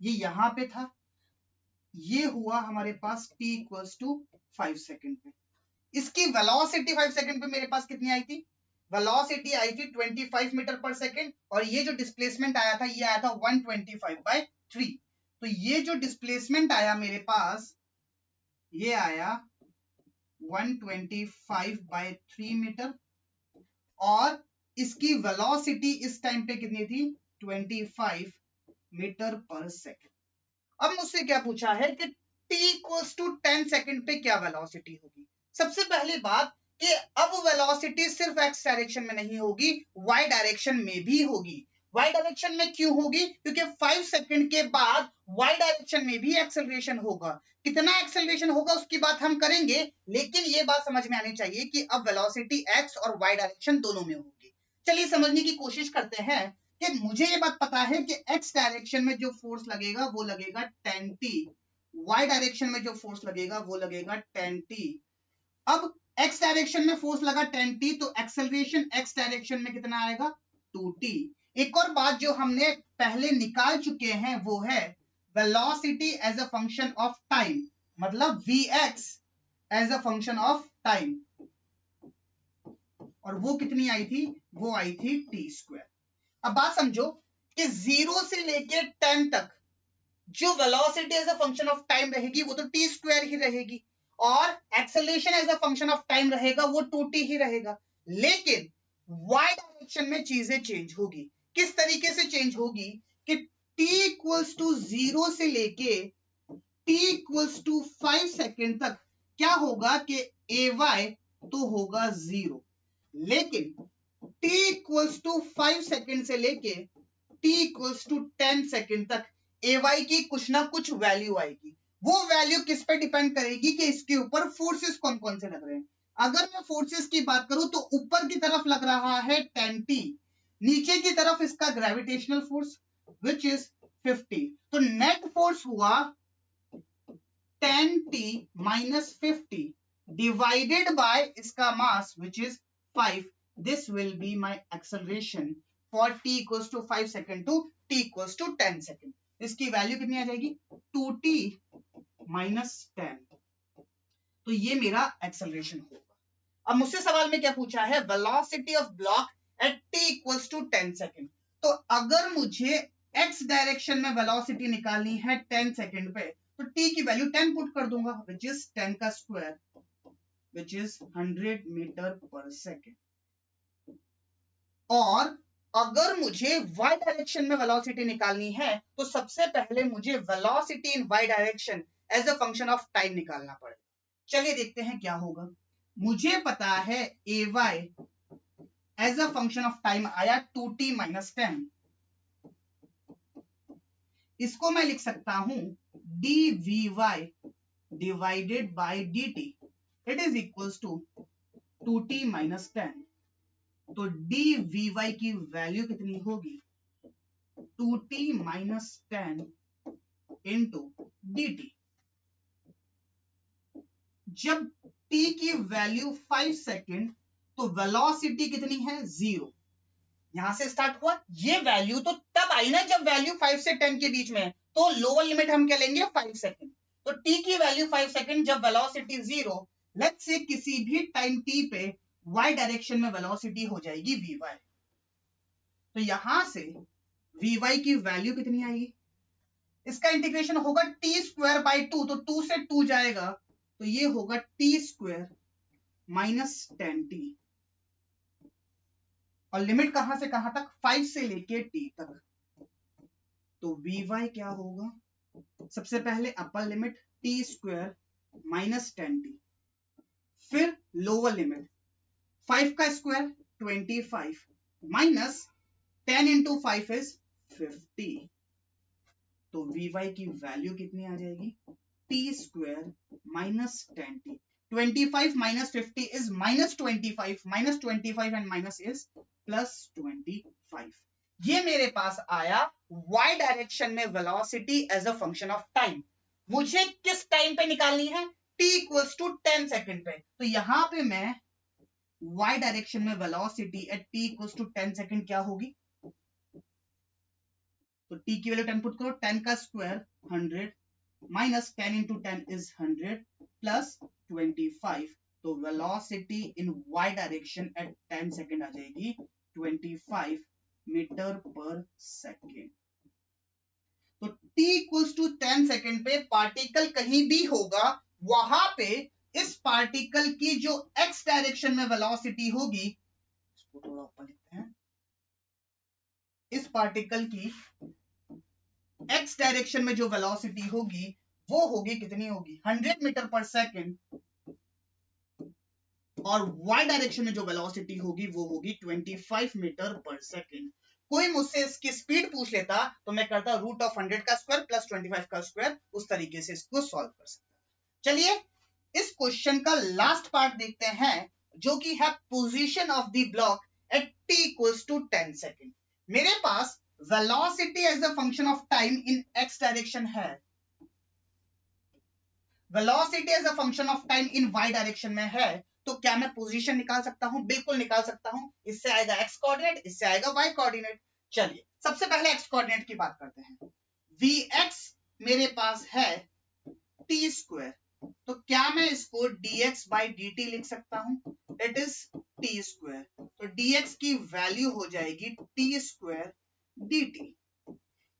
ये यहां पे था, ये हुआ हमारे पास t इक्वल्स टू 5 सेकंड पे। इसकी वेलोसिटी 5 सेकंड पे मेरे पास कितनी आई थी? वेलोसिटी आई थी 25 मीटर पर सेकंड, और ये जो डिस्प्लेसमेंट आया था ये आया था 125/3। तो ये जो डिस्प्लेसमेंट आया मेरे पास ये आया 125/3 मीटर, और इसकी वेलोसिटी इस टाइम पे कितनी थी? 25 मीटर पर सेकंड। अब मुझसे क्या पूछा है कि t इक्वल्स टू 10 सेकंड पे क्या वेलोसिटी होगी? सबसे पहली बात कि अब वेलोसिटी सिर्फ x डायरेक्शन में नहीं होगी, y डायरेक्शन में भी होगी। y डायरेक्शन में क्यों होगी? क्योंकि 5 सेकंड के बाद y डायरेक्शन में भी एक्सेलरेशन होगा। कितना एक्सेलरेशन होगा उसकी बात हम करेंगे, लेकिन ये बात समझ में आनी चाहिए कि अब वेलोसिटी x और y डायरेक्शन दोनों में होगी। चलिए समझने की कोशिश करते हैं कि मुझे ये बात पता है कि x डायरेक्शन में जो फोर्स लगेगा वो लगेगा 10t, y डायरेक्शन में जो फोर्स लगेगा वो लगेगा 10t। अब x डायरेक्शन में फोर्स लगा 10t, तो एक्सेलरेशन x डायरेक्शन में कितना आएगा? 2t। एक और बात जो हमने पहले निकाल चुके हैं वो है velocity as a function of time, मतलब vx as a function of time, और वो कितनी आई थी? वो आई थी t²। अब बात समझो कि 0 से लेके 10 तक जो velocity as a function of time रहेगी वो तो t² ही रहेगी, और acceleration as a function of time रहेगा वो 2t ही रहेगा। लेकिन y डायरेक्शन में चीजें चेंज होगी। किस तरीके से चेंज होगी कि t इक्वल्स टू 0 से लेके t इक्वल्स टू 5 सेकेंड तक क्या होगा कि ay तो होगा 0, लेकिन t इक्वल्स टू 5 सेकेंड से लेके t इक्वल्स टू 10 सेकेंड तक ay की कुछ ना कुछ वैल्यू आएगी। वो वैल्यू किस पे डिपेंड करेगी कि इसके ऊपर फोर्सेस कौन कौन से लग रहे हैं। अगर मैं फोर्सेस की बात करूं तो ऊपर की तरफ लग रहा है 10t, नीचे की तरफ इसका ग्रेविटेशनल फोर्स विच इज 50, तो नेट फोर्स हुआ 10t minus 50 divided by इसका मास which is 5. This will be my acceleration for t equals to 5 second to t equals to 10 second. इसकी वैल्यू कितनी आ जाएगी? 2t minus 10. तो ये मेरा एक्सेलरेशन होगा। अब मुझसे सवाल में क्या पूछा है? Velocity of block at t equals to 10 second. तो अगर मुझे x डायरेक्शन में वेलोसिटी निकालनी है 10 सेकंड पे, तो t की वैल्यू 10 पुट कर दूंगा, which is 10 का स्क्वायर, which is 100 मीटर पर सेकेंड। और अगर मुझे y डायरेक्शन में वेलोसिटी निकालनी है तो सबसे पहले मुझे velocity in y direction as a function of time निकालना पड़ेगा। चलिए देखते हैं क्या होगा। मुझे पता है ay as a function of time आया 2t minus 10। इसको मैं लिख सकता हूं dvy divided by dt, it is equals to 2t minus 10। तो dvy की वैल्यू कितनी होगी? 2t minus 10 into dt। जब t की वैल्यू 5 सेकेंड तो वेलोसिटी कितनी है? 0। यहां से स्टार्ट हुआ, ये वैल्यू तो तब आई ना जब वैल्यू 5 से 10 के बीच में है, तो लोअर लिमिट हम क्या लेंगे? 5 सेकेंड। तो t की वैल्यू 5 सेकेंड जब वेलोसिटी 0, लेट्स से किसी भी टाइम t पे y डायरेक्शन में वेलोसिटी हो जाएगी vy। तो यहां से vy की वैल्यू कितनी आएगी? इसका इंटीग्रेशन होगा t²/2, तो 2 से 2 जाएगा तो ये होगा t² minus 10t। और लिमिट कहां से कहां तक? 5 से लेके t तक। तो vy क्या होगा? सबसे पहले upper limit t² minus 10t, फिर लोअर लिमिट 5 का स्क्वायर 25 माइनस 10 into 5 is 50। तो vy की वैल्यू कितनी आ जाएगी? t² minus 10t। 25 minus 50 is minus 25, minus 25 and minus is plus 25। ये मेरे पास आया y डायरेक्शन में velocity as a function of time. मुझे किस टाइम पे निकालनी है? t इक्वल्स टू 10 सेकेंड पे। तो यहां पे मैं y डायरेक्शन में velocity at t equals to 10 second क्या होगी? तो t की वैल्यू 10 पुट करो, 10 का square 100 minus 10 into 10 is 100 plus 25, तो velocity in y direction at 10 second आ जाएगी 25 मीटर पर सेकेंड। तो t इक्वल्स टू 10 सेकेंड पे पार्टिकल कहीं भी होगा, वहां पे इस पार्टिकल की जो x डायरेक्शन में वेलोसिटी होगी, इसको थोड़ा ऊपर लिखते हैं, इस पार्टिकल की x डायरेक्शन में जो वेलोसिटी होगी वो होगी कितनी होगी 100 मीटर पर सेकेंड, और y डायरेक्शन में जो वेलोसिटी होगी वो होगी 25 मीटर पर सेकेंड। कोई मुझसे इसकी स्पीड पूछ लेता तो मैं करता रूट ऑफ 100 का स्क्वायर प्लस 25 का स्क्वायर, उस तरीके से इसको सॉल्व कर सकता। चलिए इस क्वेश्चन का लास्ट पार्ट देखते हैं, जो कि है position of the block at t equals to 10 second. मेरे पास velocity as a function of time in x direction है, velocity as a function of time in y direction में है, तो क्या मैं पोजीशन निकाल सकता हूं? बिल्कुल निकाल सकता हूं। इससे आएगा x कोऑर्डिनेट, इससे आएगा y कोऑर्डिनेट। चलिए सबसे पहले x कोऑर्डिनेट की बात करते हैं। vx मेरे पास है t स्क्वायर, तो क्या मैं इसको dx by dt लिख सकता हूं? इट इज t स्क्वायर, तो dx की वैल्यू हो जाएगी t square dt।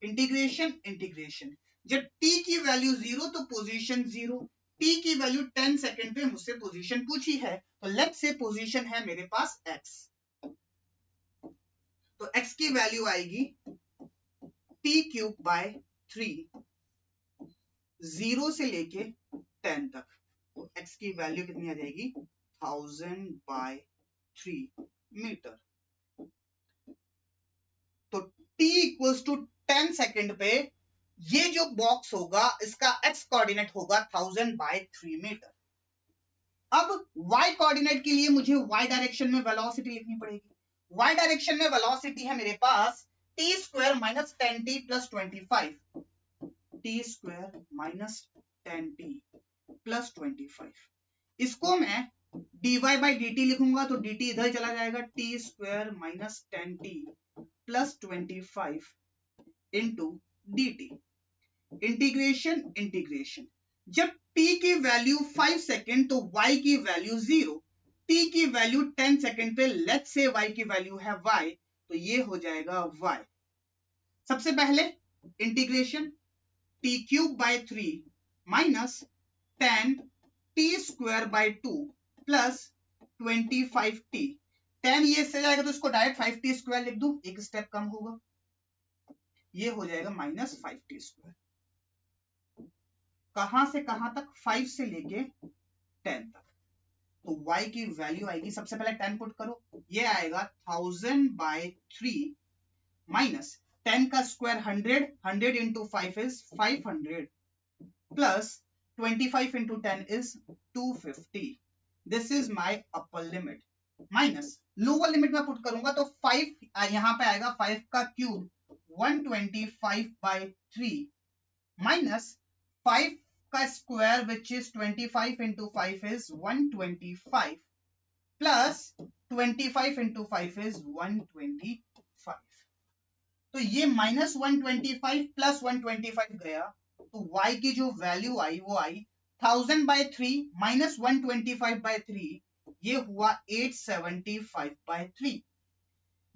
Integration integration, जब t की वैल्यू 0 तो पोजीशन 0, t की वैल्यू 10 सेकेंड पे मुझसे पोजीशन पूछी है, तो लेट्स से पोजीशन है मेरे पास x, तो x की वैल्यू आएगी t क्यूब बाय 3, 0 से लेके 10 तक, तो x की वैल्यू कितनी आ जाएगी 1000 बाय 3 मीटर। तो t इक्वल्स टू 10 सेकेंड पे ये जो बॉक्स होगा इसका x कोऑर्डिनेट होगा 1000 बाय 3 मीटर। अब y कोऑर्डिनेट के लिए मुझे y डायरेक्शन में वेलोसिटी लिखनी पड़ेगी। y डायरेक्शन में वेलोसिटी है मेरे पास t square minus 10t plus 25, t square minus 10t plus 25। इसको मैं dy बाई dt लिखूंगा तो dt इधर चला जाएगा, t square minus 10t plus 25 into dt। Integration integration, जब t की वैल्यू 5 सेकेंड तो y की वैल्यू 0, t की वैल्यू 10 सेकेंड पे लेट्स से y की वैल्यू है y, तो ये हो जाएगा y। सबसे पहले integration t cube by 3 minus 10 t square by 2 plus 25t, 10 ये से जाएगा तो इसको डायरेक्ट 5t स्क्वायर लिख दूं, एक स्टेप कम होगा, ये हो जाएगा माइनस 5t स्क्वायर। कहां से कहां तक? 5 से लेके 10 तक, तो y की वैल्यू आएगी, सबसे पहले 10 पुट करो, ये आएगा 1000 बाय 3 माइनस 10 का square 100, 100 into 5 is 500 plus 25 into 10 is 250। This is my upper limit, minus lower limit में पुट करूंगा तो 5 यहां पे आएगा, 5 का क्यूब 125 बाय 3 माइनस 5 का square which is 25 into 5 is 125 plus 25 into 5 is 125, तो ये माइनस 125 प्लस 125 गया, तो y की जो वैल्यू आई वो आई 1000 बाय 3 माइनस 125 बाय 3, ये हुआ 875 बाय 3,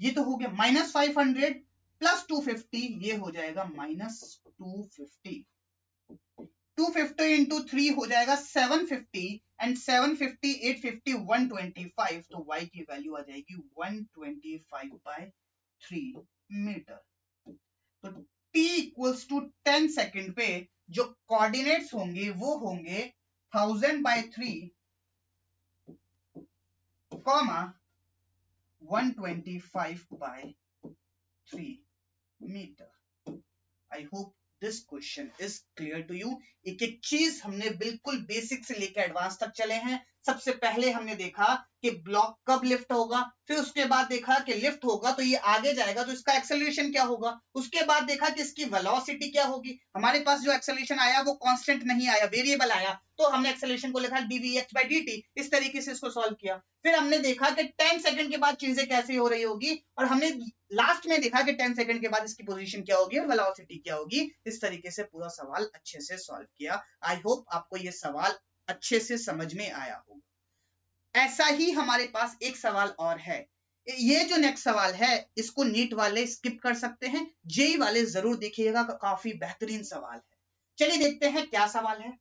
ये तो हो गया माइनस 500 प्लस 250, ये हो जाएगा माइनस 250, 250 इंटू 3 हो जाएगा 750 एंड 750 850 125, तो y की वैल्यू आ जाएगी 125 बाय 3 मीटर। तो t इक्वल्स टू 10 सेकेंड पे जो कोऑर्डिनेट्स होंगे वो होंगे 1000 by 3 comma 125 by 3 metre. I hope this question is clear to you. एक एक चीज हमने बिल्कुल बेसिक से लेकर एडवांस तक चले हैं। सबसे पहले हमने देखा कि ब्लॉक कब लिफ्ट होगा, फिर उसके बाद देखा कि लिफ्ट होगा तो ये आगे जाएगा तो इसका एक्सेलरेशन क्या होगा, उसके बाद देखा कि इसकी वेलोसिटी क्या होगी। हमारे पास जो एक्सेलरेशन आया वो कांस्टेंट नहीं आया, वेरिएबल आया, तो हमने एक्सेलरेशन को लिखा dvx/dt, इस तरीके से इसको सॉल्व किया। फिर हमने देखा कि 10 सेकंड के बाद चीजें कैसे हो रही होगी, और हमने लास्ट में देखा कि 10 सेकंड के बाद इसकी पोजीशन क्या होगी और वेलोसिटी क्या होगी। इस तरीके से पूरा सवाल अच्छे से सॉल्व किया। आई होप आपको ये सवाल अच्छे से समझ में आया होगा। ऐसा ही हमारे पास एक सवाल और है। ये जो नेक्स्ट सवाल है इसको नीट वाले स्किप कर सकते हैं, जेई वाले जरूर देखिएगा, काफी बेहतरीन सवाल है। चलिए देखते हैं क्या सवाल है।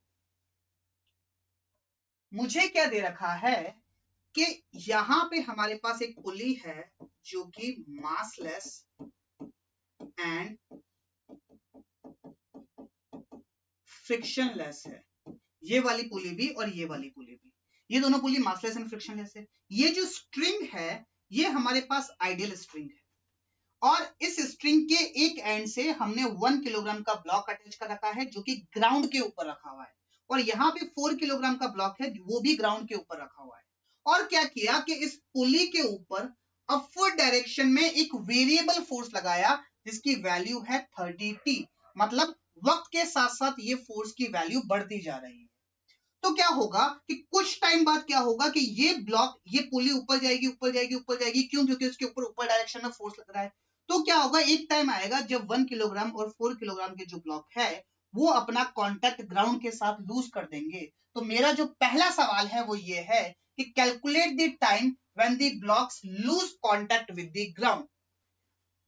मुझे क्या दे रखा है कि यहां पे हमारे पास एक पुली है जो कि मासलेस एंड फ्रिक्शनलेस है। ये वाली पुली भी और ये वाली पुली भी, ये दोनों पुली मासलेस एंड फ्रिक्शनलेस है। ये जो स्ट्रिंग है ये हमारे पास आइडियल स्ट्रिंग है, और इस स्ट्रिंग के एक एंड से हमने 1 किलोग्राम का ब्लॉक अटैच कर रखा है जो कि ग्राउंड के ऊपर रखा हुआ है, और यहाँ पे 4 किलोग्राम का ब्लॉक है वो भी ग्राउंड के ऊपर रखा हुआ है। और क्या किया कि इस पुली के ऊपर अपवर्ड डायरेक्शन में एक वेरिएबल फोर्स लगाया जिसकी वैल्यू है 30t, मतलब वक्त के साथ साथ ये फोर्स की वैल्यू बढ़ती जा रही है। तो क्या होगा कि कुछ टाइम बाद क्या होगा कि ये ब्लॉक, ये पुली ऊपर जाएगी ऊपर जाएगी ऊपर जाएगी, क्यों? क्योंकि उसके ऊपर डायरेक्शन में फोर्स लग रहा है। तो क्या होगा, एक टाइम आएगा जब 1 किलोग्राम और 4 किलोग्राम के जो ब्लॉक है वो अपना कांटेक्ट ग्राउंड के साथ लूज कर देंगे। तो मेरा जो पहला सवाल है वो ये है कि calculate the time when the blocks loose contact with the ground.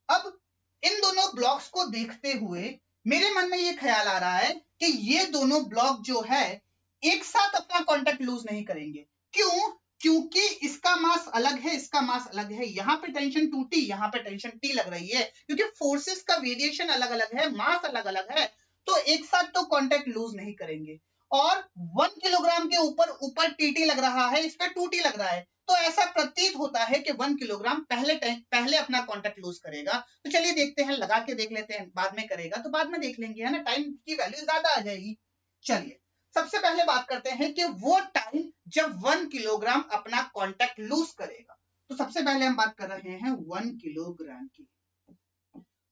अब इन दोनों ब्लॉक्स को देखते हुए मेरे मन में ये ख्याल आ रहा है कि ये दोनों ब्लॉक जो है एक साथ अपना कांटेक्ट लूज नहीं करेंगे। क्यों? क्योंकि इसका मास अलग है, इसका मास अलग है, यहाँ पे टेंशन 2t, यहाँ पे टेंशन t लग रही है, क्योंकि फोर्सेस का वेरिएशन अलग अलग है, मास अलग अलग है, तो एक साथ तो कांटेक्ट लूज नहीं करेंगे। और 1 किलोग्राम के ऊपर tt लग रहा है, इस पे 2t लग रहा है, तो ऐसा प्रतीत होता है कि 1 किलोग्राम पहले अपना कांटेक्ट लूज करेगा। तो चलिए देखते हैं, लगा के देख लेते हैं, बाद में करेगा तो बाद में देख लेंगे, है ना, टाइम की वैल्यू ज्यादा आ जाएगी। चलिए सबसे पहले बात करते हैं कि वो टाइम जब 1 किलोग्राम अपना कांटेक्ट लूज करेगा। तो सबसे पहले हम बात कर रहे हैं 1 किलोग्राम की।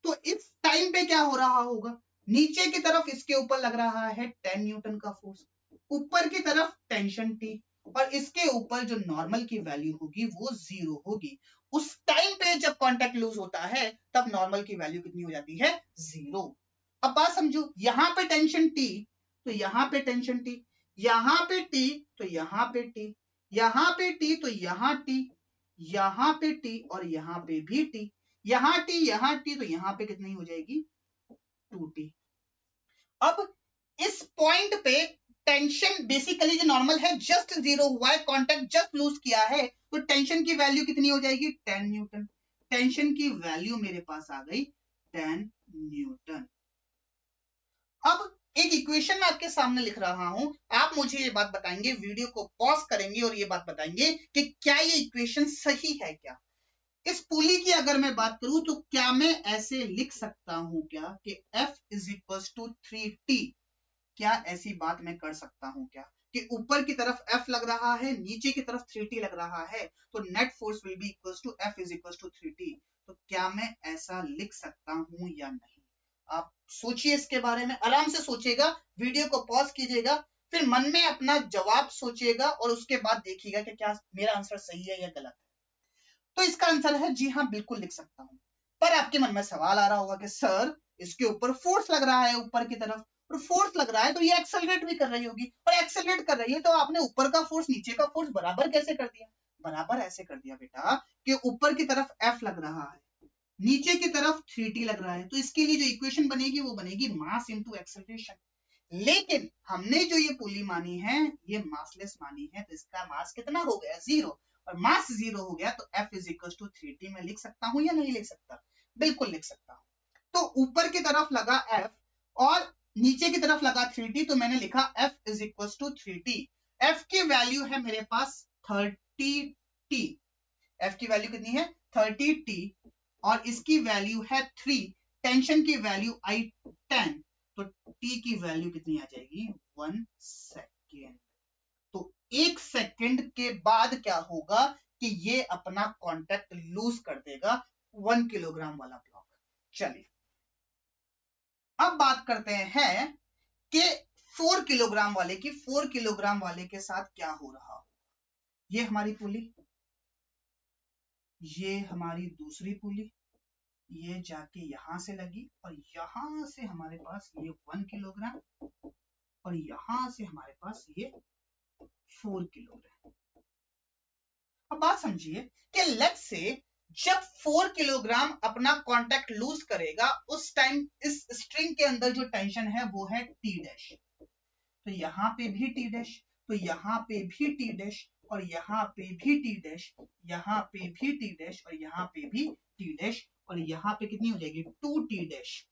तो इस टाइम पे क्या हो रहा होगा, नीचे की तरफ इसके ऊपर लग रहा है 10 न्यूटन का फोर्स, ऊपर की तरफ टेंशन टी, और इसके ऊपर जो नॉर्मल की वैल्यू होगी वो 0 होगी। उस टाइम पे जब कांटेक्ट लूज होता है तब नॉर्मल की वैल्यू कितनी हो जाती है? 0। अब बात समझो, यहाँ पे टेंशन टी तो यहाँ पे टेंशन टी, यहाँ पे टी तो यहाँ पे टी, यहाँ पे टी तो यहाँ टी, यहाँ पे टी और यहाँ पे भी टी, यहाँ टी तो यहाँ पे कितनी हो जाएगी? 2t। अब इस पॉइंट पे टेंशन बेसिकली जो नॉर्मल है जस्ट 0 हुआ है, कांटेक्ट जस्ट लूज किया है, तो टेंशन की वैल्यू कितनी हो जाएगी? 10 न्यूटन। टेंशन की वैल्यू मेरे पास आ गई 10 न्यूटन। अब एक इक्वेशन मैं आपके सामने लिख रहा हूं, आप मुझे ये बात बताएंगे, वीडियो को पॉज करेंगे और ये बात बताएंगे कि क्या ये इक्वेशन सही है क्या। इस पुली की अगर मैं बात करूं तो क्या मैं ऐसे लिख सकता हूं क्या कि F is equal to 3t, क्या ऐसी बात मैं कर सकता हूं क्या कि ऊपर की तरफ F लग रहा है, नीचे की तरफ 3t लग रहा है, तो net force will be equal to F is equal to 3t। तो क्या मैं ऐसा लिख सकता हूं या नहीं? आप सोचिए इसके बारे में, आराम से सोचिएगा, वीडियो को पॉज कीजिएगा, फिर मन में अपना जवाब सोचिएगा और उसके बाद देखिएगा कि क्या मेरा आंसर सही है या गलत है। तो इसका आंसर है जी हाँ, बिल्कुल लिख सकता हूं। पर आपके मन में सवाल आ रहा होगा कि सर इसके ऊपर फोर्स लग रहा है ऊपर की तरफ, और फोर्स लग रहा है तो ये एक्सेलरेट भी कर रही होगी, और एक्सेलरेट कर रही है तो आपने ऊपर का फोर्स नीचे का फोर्स बराबर कैसे कर दिया? बराबर ऐसे कर दिया बेटा कि ऊपर की तरफ F लग रहा है, नीचे की तरफ 3t लग रहा है, तो इसके लिए जो इक्वेशन बनेगी वो बनेगी मास इनटू एक्सेलरेशन। लेकिन हमने जो ये पुली मानी है ये मासलेस मानी है, तो इसका मास कितना हो गया? 0, और मास 0 हो गया तो F is equal to 3t में लिख सकता हूं या नहीं लिख सकता? बिल्कुल लिख सकता हूं। तो ऊपर की तरफ लगा F और नीचे की तरफ लगा 3t, तो मैंने लिखा F is equal to 3t। F की वैल्यू है मेरे पास 30t, F की वैल्यू कितनी है? 30t, और इसकी वैल्यू है 3, टेंशन की वैल्यू आई 10, तो t की वैल्यू कितनी आ जाएगी? 1 सेकेंड। तो 1 सेकंड के बाद क्या होगा कि ये अपना कांटेक्ट लूज कर देगा 1 किलोग्राम वाला ब्लॉक। चलिए अब बात करते हैं कि 4 किलोग्राम वाले की। 4 किलोग्राम वाले के साथ क्या हो रहा हो। ये हमारी पुली, ये हमारी दूसरी पुली, ये जाके यहां से लगी और यहां से हमारे पास ये 1 किलोग्राम और यहां से हमारे पास ये 4 किलोग्राम। अब बात समझिए कि लेट्स से जब 4 किलोग्राम अपना कांटेक्ट लूज करेगा उस टाइम इस स्ट्रिंग के अंदर जो टेंशन है वो है T डैश। तो यहाँ पे भी T डैश, तो यहाँ पे भी T डैश और यहाँ पे भी T डैश, यहाँ पे भी T डैश और यहाँ पे भी T डैश और यहाँ पे कितनी हो जाएगी 2T डैश।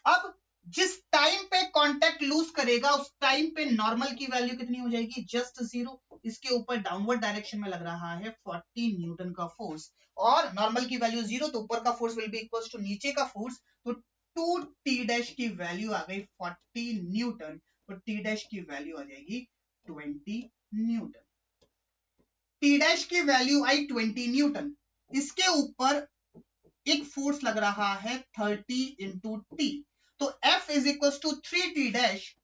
अब जिस टाइम पे कांटेक्ट लूज करेगा उस टाइम पे नॉर्मल की वैल्यू कितनी हो जाएगी जस्ट 0। इसके ऊपर डाउनवर्ड डायरेक्शन में लग रहा है 40 न्यूटन का फोर्स और नॉर्मल की वैल्यू 0 तो ऊपर का force will be equals to नीचे का फोर्स। तो 2T डैश की वैल्यू आ गई 40 न्यूटन, तो T डैश की वैल्यू आ जाएगी 20 न्यूटन। T डैश की वैल्यू आई 20 न्यूटन। इसके ऊपर एक फोर्स लग रहा है 30 इंटू T, तो F is equal to 3T dash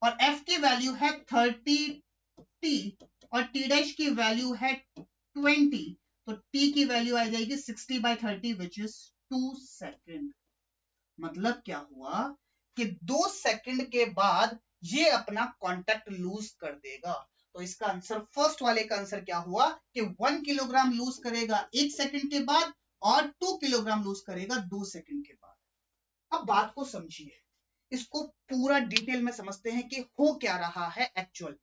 और F की वैल्यू है 30T और T डैश की वैल्यू है 20, तो T की वैल्यू आ जाएगी 60/30 विच इज 2 सेकेंड। मतलब क्या हुआ कि 2 सेकंड के बाद ये अपना कांटेक्ट लूज कर देगा। तो इसका आंसर फर्स्ट वाले का आंसर क्या हुआ कि 1 किलोग्राम लूज करेगा 1 सेकंड के बाद और 2 किलोग्राम लूज करेगा 2 सेकंड के बाद। अब बात को समझिए, इसको पूरा डिटेल में समझते हैं कि हो क्या रहा है एक्चुअल।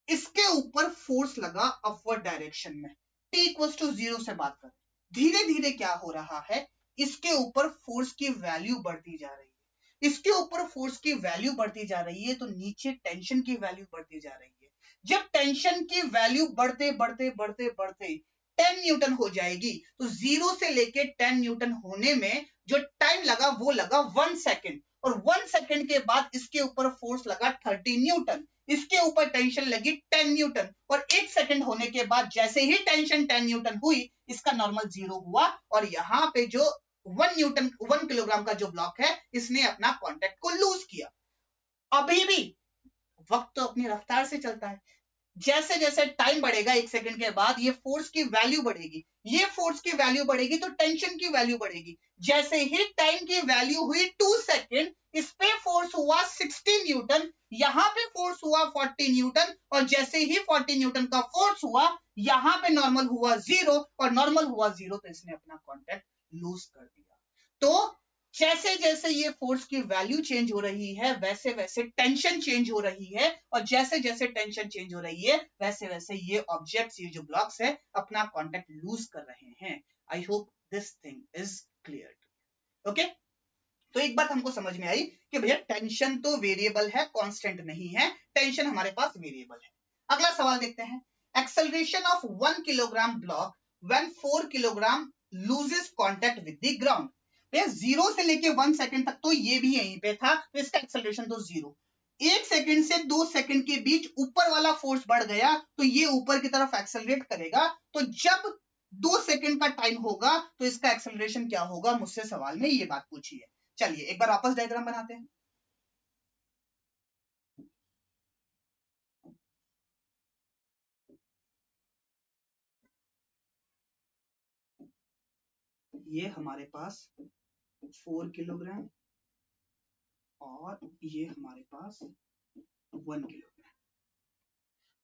इसके ऊपर फोर्स लगा अपवर्ड डायरेक्शन में, t इक्वल्स टू 0 से बात करें। धीरे धीरे क्या हो रहा है, इसके ऊपर फोर्स की वैल्यू बढ़ती जा रही है। इसके ऊपर फोर्स की वैल्यू बढ़ती जा रही है तो नीचे टेंशन की वैल्यू बढ़ती जा रही है। जब टेंशन की वैल्यू बढ़ते बढ़ते बढ़ते बढ़ते 10 न्यूटन हो जाएगी तो 0 से लेके 10 न्यूटन होने में जो टाइम लगा वो लगा 1 सेकेंड और 1 सेकेंड के बाद इसके ऊपर फोर्स लगा 30 न्यूटन। इसके ऊपर टेंशन लगी 10 न्यूटन और 1 सेकंड होने के बाद जैसे ही टेंशन 10 न्यूटन हुई इसका नॉर्मल 0 हुआ और यहाँ पे जो 1 किलोग्राम का जो ब्लॉक है इसने अपना कांटेक्ट को लूज किया। अभी भी वक्त तो अपनी रफ्तार से चलता है। जैसे जैसे टाइम बढ़ेगा 1 सेकंड के बाद ये फोर्स की वैल्यू बढ़ेगी, ये फोर्स की वैल्यू बढ़ेगी तो टेंशन की वैल्यू बढ़ेगी। जैसे ही टाइम की वैल्यू हुई 2 सेकंड, इस पे फोर्स हुआ 60 न्यूटन, यहाँ पे फोर्स हुआ 40 न्यूटन और जैसे ही 40 न्यूटन का फोर्स हुआ यहाँ पे नॉर्मल हुआ 0 और नॉर्मल हुआ 0 तो इसने अपना कांटेक्ट लूज कर दिया। तो जैसे जैसे ये फोर्स की वैल्यू चेंज हो रही है वैसे वैसे टेंशन चेंज हो रही है और जैसे जैसे टेंशन चेंज हो रही है वैसे वैसे ये ऑब्जेक्ट्स, ये जो ब्लॉक्स है अपना कांटेक्ट लूज कर रहे हैं। आई hope this thing is clear. Okay, तो एक बात हमको समझ में आई कि भैया टेंशन तो वेरिएबल है, कांस्टेंट नहीं है। टेंशन हमारे पास वेरिएबल है। अगला सवाल देखते हैं। Acceleration of 1 kilogram block when 4 kilogram loses contact with the ground. 0 से लेके 1 सेकंड तक तो ये भी यहीं पे था तो इसका एक्सेलरेशन तो 0। 1 सेकंड से 2 सेकंड के बीच ऊपर वाला फोर्स बढ़ गया तो ये ऊपर की तरफ एक्सेलरेट करेगा। तो जब 2 सेकंड का टाइम होगा तो इसका एक्सेलरेशन क्या होगा, मुझसे सवाल में ये बात पूछी है। चलिए एक बार वापस डायग्राम बनाते हैं। ये हमारे पास 4 किलोग्राम और ये हमारे पास 1 किलोग्राम।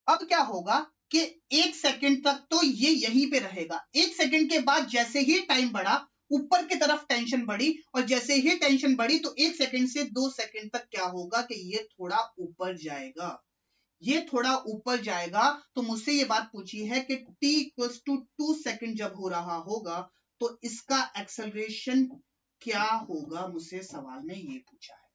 अब क्या होगा कि 1 सेकंड तक तो ये यहीं पे रहेगा। 1 सेकंड के बाद जैसे ही टाइम बढ़ा ऊपर की तरफ टेंशन बढ़ी और जैसे ही टेंशन बढ़ी तो 1 सेकंड से 2 सेकंड तक क्या होगा कि ये थोड़ा ऊपर जाएगा। ये थोड़ा ऊपर जाएगा तो मुझसे ये बात पूछी है कि t इक्वल्स टू 2 सेकंड जब हो रहा होगा तो इसका एक्सेलरेशन क्या होगा, मुझसे सवाल में ये पूछा है।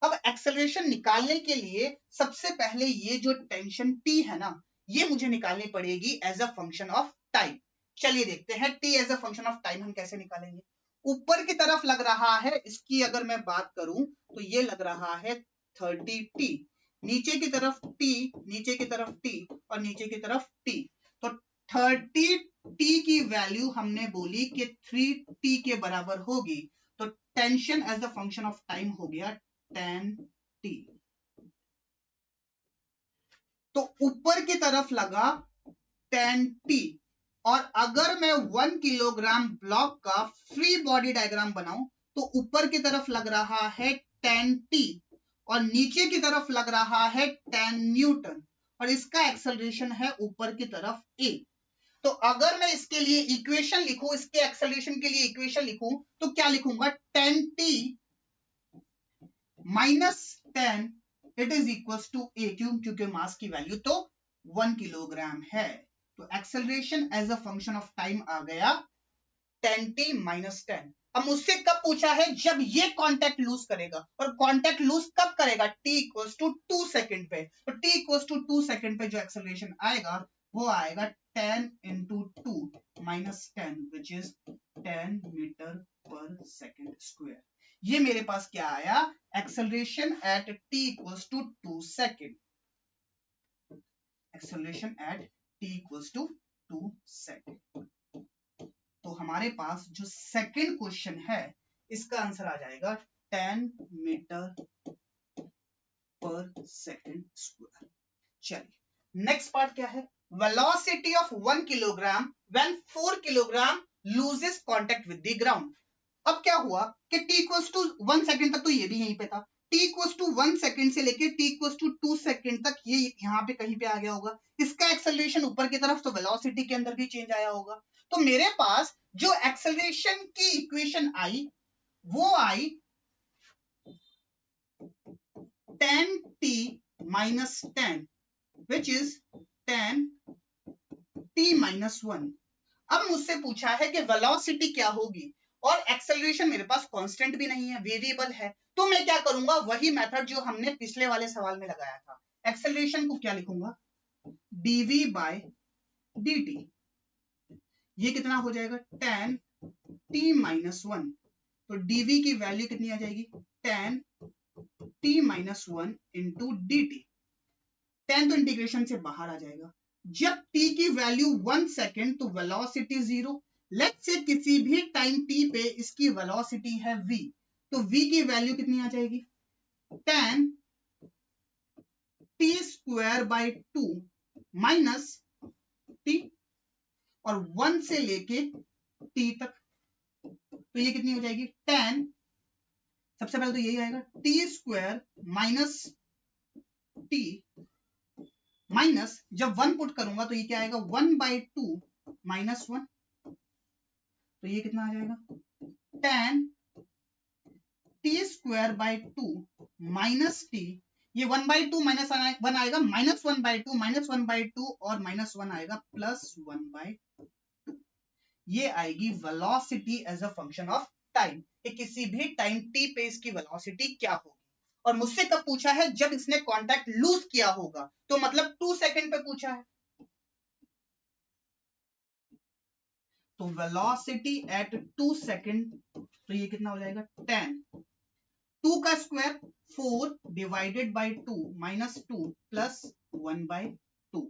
अब एक्सेलरेशन निकालने के लिए सबसे पहले ये जो टेंशन t है ना ये मुझे निकालनी पड़ेगी as a function of time. चलिए देखते हैं t as a function of time हम कैसे निकालेंगे। ऊपर की तरफ लग रहा है, इसकी अगर मैं बात करूं तो ये लग रहा है 30t, नीचे की तरफ t, नीचे की तरफ t और नीचे की तरफ t। तो 30t की वैल्यू हमने बोली कि 3t के बराबर होगी, तो tension as a function of time हो गया 10t। तो ऊपर की तरफ लगा 10t, और अगर मैं 1 किलोग्राम ब्लॉक का फ्री बॉडी डायग्राम बनाऊं तो ऊपर की तरफ लग रहा है 10t और नीचे की तरफ लग रहा है 10 न्यूटन, और इसका एक्सेलरेशन है ऊपर की तरफ a। तो अगर मैं इसके लिए इक्वेशन लिखूं, इसके एक्सेलरेशन के लिए इक्वेशन लिखूं, तो क्या लिखूंगा? 10t minus 10 it is equal to a, क्योंकि मास की वैल्यू तो 1 किलोग्राम है। तो acceleration as a function of time आ गया 10t माइनस 10। अब मुझसे कब पूछा है? जब ये कांटेक्ट लूज करेगा, और कांटेक्ट लूज कब करेगा? t इक्वल्स टू 2 सेकंड पे। तो t इक्वल्स टू 2 सेकंड पे जो एक्सेलरेशन आएगा वो आएगा 10 into 2 minus 10 which is 10 metre पर सेकंड स्क्वायर। ये मेरे पास क्या आया? Acceleration at t equals to 2 second. Acceleration at t equals to 2 second. तो हमारे पास जो सेकंड क्वेश्चन है इसका आंसर आ जाएगा 10 मीटर पर सेकंड स्क्वायर। चलिए नेक्स्ट पार्ट क्या है? Velocity of 1 kilogram when 4 kilogram loses contact with the ground. अब क्या हुआ कि t इक्वल्स टू 1 सेकंड तक तो ये भी यहीं पे था, t इक्वल्स टू 1 सेकंड से लेके t इक्वल्स टू 2 सेकंड तक ये यहाँ पे कहीं पे आ गया होगा। इसका एक्सेलरेशन ऊपर की तरफ, तो वेलोसिटी के अंदर भी चेंज आया होगा। तो मेरे पास जो एक्सेलरेशन की इक्वेशन आई वो आई 10t minus 10 which is 10t minus 1। अब मुझसे पूछा है कि वेलोसिटी क्या होगी, और एक्सेलरेशन मेरे पास कांस्टेंट भी नहीं है, वेरिएबल है। तो मैं क्या करूंगा? वही मेथड जो हमने पिछले वाले सवाल में लगाया था। एक्सेलरेशन को क्या लिखूंगा? dv by dt। ये कितना हो जाएगा? 10t minus 1। तो dv की वैल्यू कितनी आ जाएगी? 10t minus 1 into dt। 10 तो इंटीग्रेशन से बाहर आ जाएगा। जब t की वैल्यू 1 सेकेंड तो वेलोसिटी 0। लेट्स से किसी भी टाइम t पे इसकी वेलोसिटी है v, तो v की वैल्यू कितनी आ जाएगी? 10 t square by 2 minus t, और 1 से लेके t तक, तो ये कितनी हो जाएगी? 10, सबसे पहले तो यही आएगा t square minus t minus, जब 1 पुट करूंगा तो ये क्या आएगा? 1/2 माइनस 1, तो ये कितना आ जाएगा? 10 t square by 2 minus t, ये 1/2 माइनस 1 आएगा, माइनस 1/2 माइनस 1/2 और माइनस 1 आएगा प्लस 1/2। ये आएगी velocity as a function of time, कि किसी भी टाइम t पे इसकी वेलोसिटी क्या होगी। और मुझसे कब पूछा है? जब इसने कांटेक्ट लूज किया होगा, तो मतलब 2 सेकंड पे पूछा है। तो वेलोसिटी एट 2 सेकंड, तो ये कितना हो जाएगा? 10, 2 का square 4 divided by 2 minus 2 plus 1/2।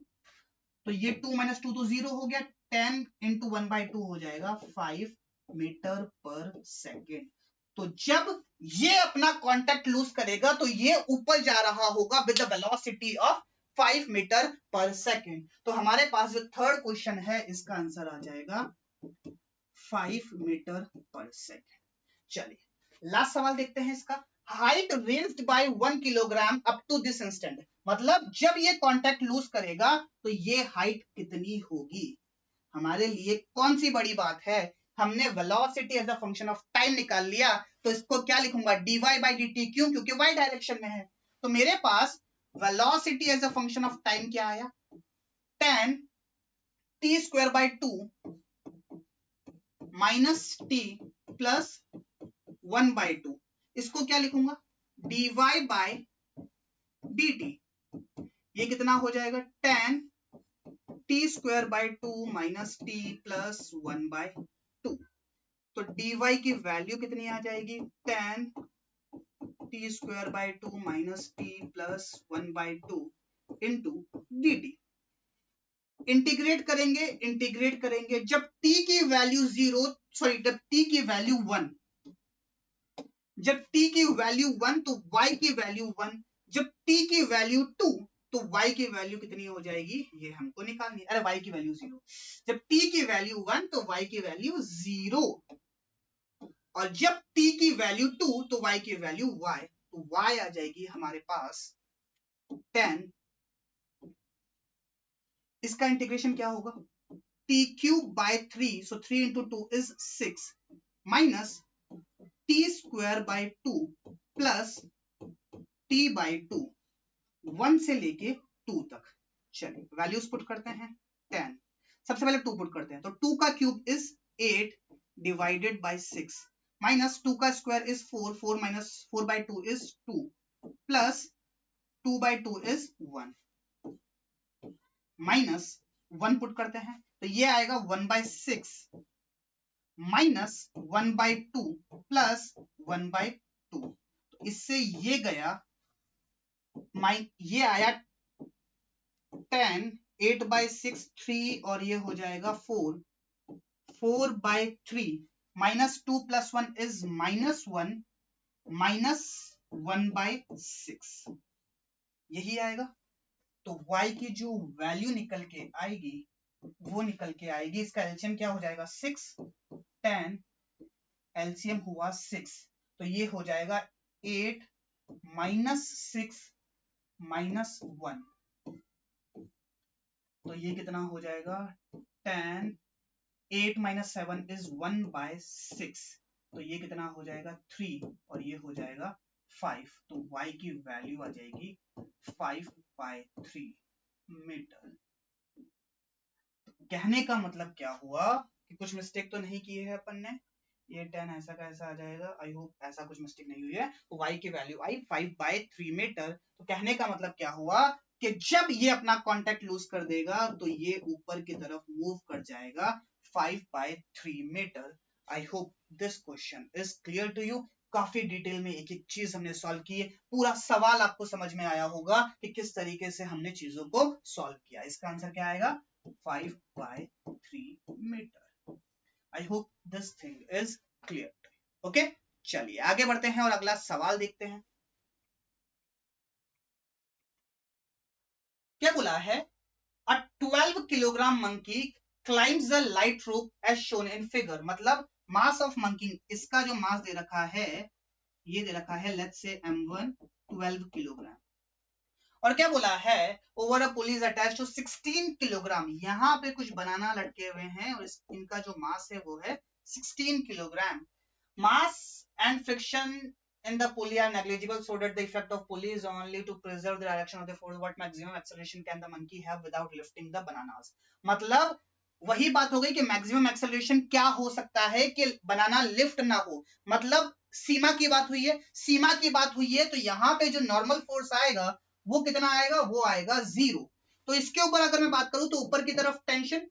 तो ये 2 माइनस 2 तो 0 हो गया, 10 इंटू 1/2 हो जाएगा 5 मीटर पर सेकेंड। तो जब ये अपना कांटेक्ट लूज करेगा तो ये ऊपर जा रहा होगा with the velocity of 5 metre पर सेकेंड। तो हमारे पास जो थर्ड क्वेश्चन है इसका आंसर आ जाएगा 5 मीटर पर सेकेंड। चलिए लास्ट सवाल देखते हैं इसका। Height ranged by 1 kilogram up to this instant, मतलब जब ये कांटेक्ट लूज करेगा तो ये हाइट कितनी होगी। हमारे लिए कौन सी बड़ी बात है? हमने velocity as a function of time निकाल लिया, तो इसको क्या लिखूंगा? dy by dt। क्यों? क्योंकि y डायरेक्शन में है। तो मेरे पास velocity as a function of time क्या आया? 10 t square by 2 minus t plus 1/2। इसको क्या लिखूंगा? dy by dt। ये कितना हो जाएगा? 10 t square by 2 minus t plus 1/2। तो dy की वैल्यू कितनी आ जाएगी? 10 t square by 2 minus t plus 1 by 2 into dt। Integrate करेंगे जब t की वैल्यू 0, सॉरी जब t की वैल्यू 1, जब t की वैल्यू 1 तो y की वैल्यू 1, जब t की वैल्यू 2 तो y की वैल्यू कितनी हो जाएगी, ये हमको निकालनी है। अरे y की वैल्यू 0, जब t की वैल्यू 1 तो y की वैल्यू 0, और जब t की वैल्यू 2 तो y की वैल्यू y, तो y आ जाएगी हमारे पास 10। इसका इंटीग्रेशन क्या होगा, t cube by 3, so 3 into 2 is 6 minus t square by 2 plus t by 2, 1 से लेके 2 तक। चलिए वैल्यूज पुट करते हैं। 10, सबसे पहले 2 पुट करते हैं, तो 2 का cube is 8 divided by 6 minus 2 का square is 4, 4 minus 4 by 2 is 2 plus 2 by 2 is 1 minus 1 put करते हैं, तो ये आएगा 1 by 6 minus 1 by 2 plus 1 by 2। तो इससे ये गया, ये आया 10, 8 बाय 6 3, और ये हो जाएगा 4, 4 by 3 minus 2 plus 1 is minus 1 minus 1 by 6, यही आएगा। तो y की जो वैल्यू निकल के आएगी वो निकल के आएगी, इसका एलसीएम क्या हो जाएगा 6, 10, एलसीएम हुआ 6, तो ये हो जाएगा 8 माइनस 6 माइनस 1, तो ये कितना हो जाएगा 10, 8 माइनस 7 इज 1 बाय 6, तो ये कितना हो जाएगा 3, और ये हो जाएगा 5, तो y की वैल्यू आ जाएगी 5 बाय 3 मीटर। कहने का मतलब क्या हुआ कि कुछ मिस्टेक तो नहीं की है अपन ने, ये 10 ऐसा का ऐसा आ जाएगा, आई होप ऐसा कुछ मिस्टेक नहीं हुई है। तो y की वैल्यू आई 5 बाय 3 मीटर। तो कहने का मतलब क्या हुआ कि जब ये अपना कांटेक्ट लूज कर देगा तो ये ऊपर की तरफ मूव कर जाएगा 5 by 3 metre. I hope this question is clear to you. काफी डिटेल में एक एक चीज हमने सॉल्व की है, पूरा सवाल आपको समझ में आया होगा कि किस तरीके से हमने चीजों को सॉल्व किया। इसका आंसर क्या आएगा 5 by 3 metre. I hope this thing is clear. Okay, चलिए आगे बढ़ते हैं और अगला सवाल देखते हैं। क्या बोला है, a 12 kilogram monkey climbs the light rope as shown in figure. मतलब मास ऑफ मंकी, इसका जो मास दे रखा है ये दे रखा है लेट्स से m1 12 किलोग्राम, और क्या बोला है over a pulley is attached to 16 kilogram. यहाँ पे कुछ बनाना लटके हुए हैं और इनका जो मास है वो है 16 kilogram. Mass and friction in the pulley are negligible so that the effect of pulley is only to preserve the direction of the force. What maximum acceleration can the monkey have without lifting the bananas? मतलब वही बात हो गई कि maximum acceleration क्या हो सकता है कि बनाना लिफ्ट ना हो। मतलब सीमा की बात हुई है, सीमा की बात हुई है, तो यहाँ पे जो नॉर्मल फोर्स आएगा वो कितना आएगा, वो आएगा 0। तो इसके ऊपर अगर मैं बात करूं तो ऊपर की तरफ टेंशन,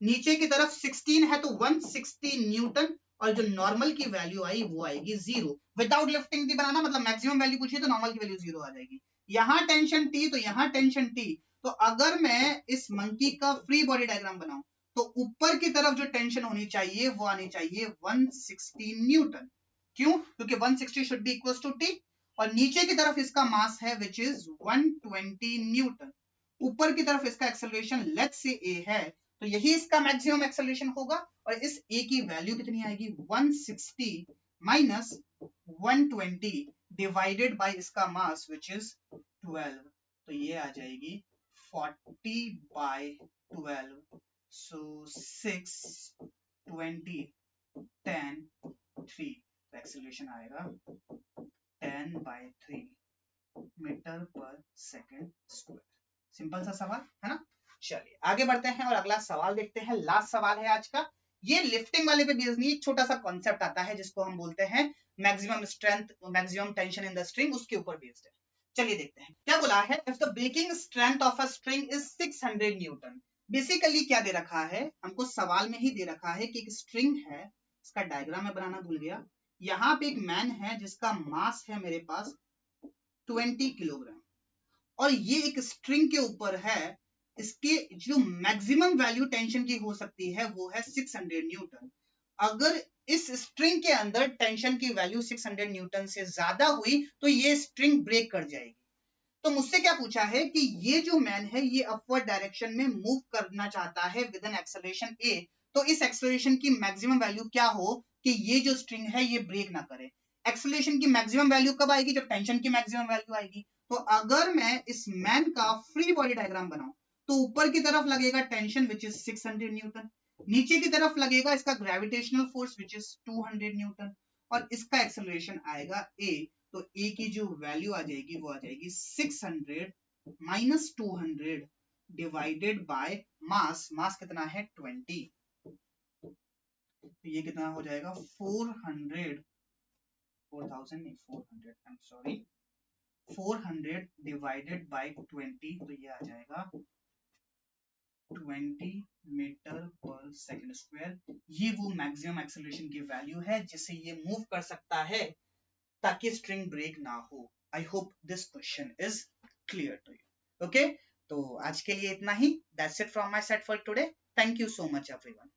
नीचे की तरफ 16 है तो 160 न्यूटन, और जो नॉर्मल की वैल्यू आई वो आएगी 0 विदाउट लिफ्टिंग दी बनाना। मतलब मैक्सिमम वैल्यू पूछिए तो नॉर्मल की वैल्यू 0 आ जाएगी। यहाँ टेंशन T तो यहाँ टेंशन T। तो अगर मैं इस मंकी का फ्री बॉडी डायग्राम बनाऊं तो ऊपर की तरफ जो टेंशन होनी चाहिए वो आनी चाहिए 160 न्यूटन। क्यों? क्योंकि 160 should be equal to T, और नीचे की तरफ इसका मास है विच इज 120 न्यूटन। ऊपर की तरफ इसका एक्सेलरेशन लेट्स से A है, तो यही इसका मैक्सिमम एक्सेलरेशन होगा, और इस A की वैल्यू कितनी आएगी 160 माइनस 120 डिवाइडेड बाय इसका मास विच इज 12, तो ये आ जाएगी 40 बाय 12, सो 6 20 10 3, तो एक्सेलरेशन आएगा 10 बाय 3 मीटर पर सेकेंड स्क्वायर। सिंपल सा सवाल है ना। चलिए आगे बढ़ते हैं और अगला सवाल देखते हैं। लास्ट सवाल है आज का। ये लिफ्टिंग वाले पे बेस्ड नहीं, एक छोटा सा कॉन्सेप्ट आता है जिसको हम बोलते हैं maximum strength, maximum tension in the string, उसके ऊपर बेस्ड है। चलिए देखते हैं क्या बोला है। If the breaking strength of a string is 600 newton. Basically क्या दे रखा है हमको, सवाल में ही दे रखा है कि एक स्ट्रिंग है, इसका डायग्राम मैं बनाना भूल गया। यहाँ पे एक मैन है जिसका मास है मेरे पास 20 किलोग्राम और ये एक स्ट्रिंग के ऊपर है, इसके जो मैक्सिमम वैल्यू टेंशन की हो सकती है वो है 600 न्यूटन। अगर इस स्ट्रिंग के अंदर टेंशन की वैल्यू 600 न्यूटन से ज्यादा हुई तो ये स्ट्रिंग ब्रेक कर जाएगी। तो मुझसे क्या पूछा है कि ये जो मैन है ये अपवर्ड डायरेक्शन में मूव करना चाहता है विद एन एक्सेलरेशन a, तो इस एक्सेलरेशन की मैक्सिमम वैल्यू क्या हो कि ये जो स्ट्रिंग है ये ब्रेक ना करे। एक्सेलरेशन की मैक्सिमम वैल्यू कब आएगी? जब टेंशन की मैक्सिमम वैल्यू आएगी। तो अगर मैं इस मैन का फ्री बॉडी डायग्राम बनाऊं तो ऊपर की तरफ लगेगा टेंशन विच इज 600 न्यूटन, नीचे की तरफ लगेगा इसका gravitational force which is 200 Newton और इसका एक्सेलरेशन आएगा a। तो a की जो वैल्यू आ जाएगी वो आ जाएगी 600 माइनस 200 डिवाइडेड बाय मास। मास कितना है 20, तो ये कितना हो जाएगा 4000 नहीं 400, I am sorry 400 divided by 20, तो ये आ जाएगा 20 मीटर पर सेकंड स्क्वायर। ये वो मैक्सिमम एक्सेलरेशन की वैल्यू है जिसे ये मूव कर सकता है ताकि स्ट्रिंग ब्रेक ना हो। I hope this question is clear to you. Okay, तो आज के लिए इतना ही। That's it from my side for today. Thank you so much everyone.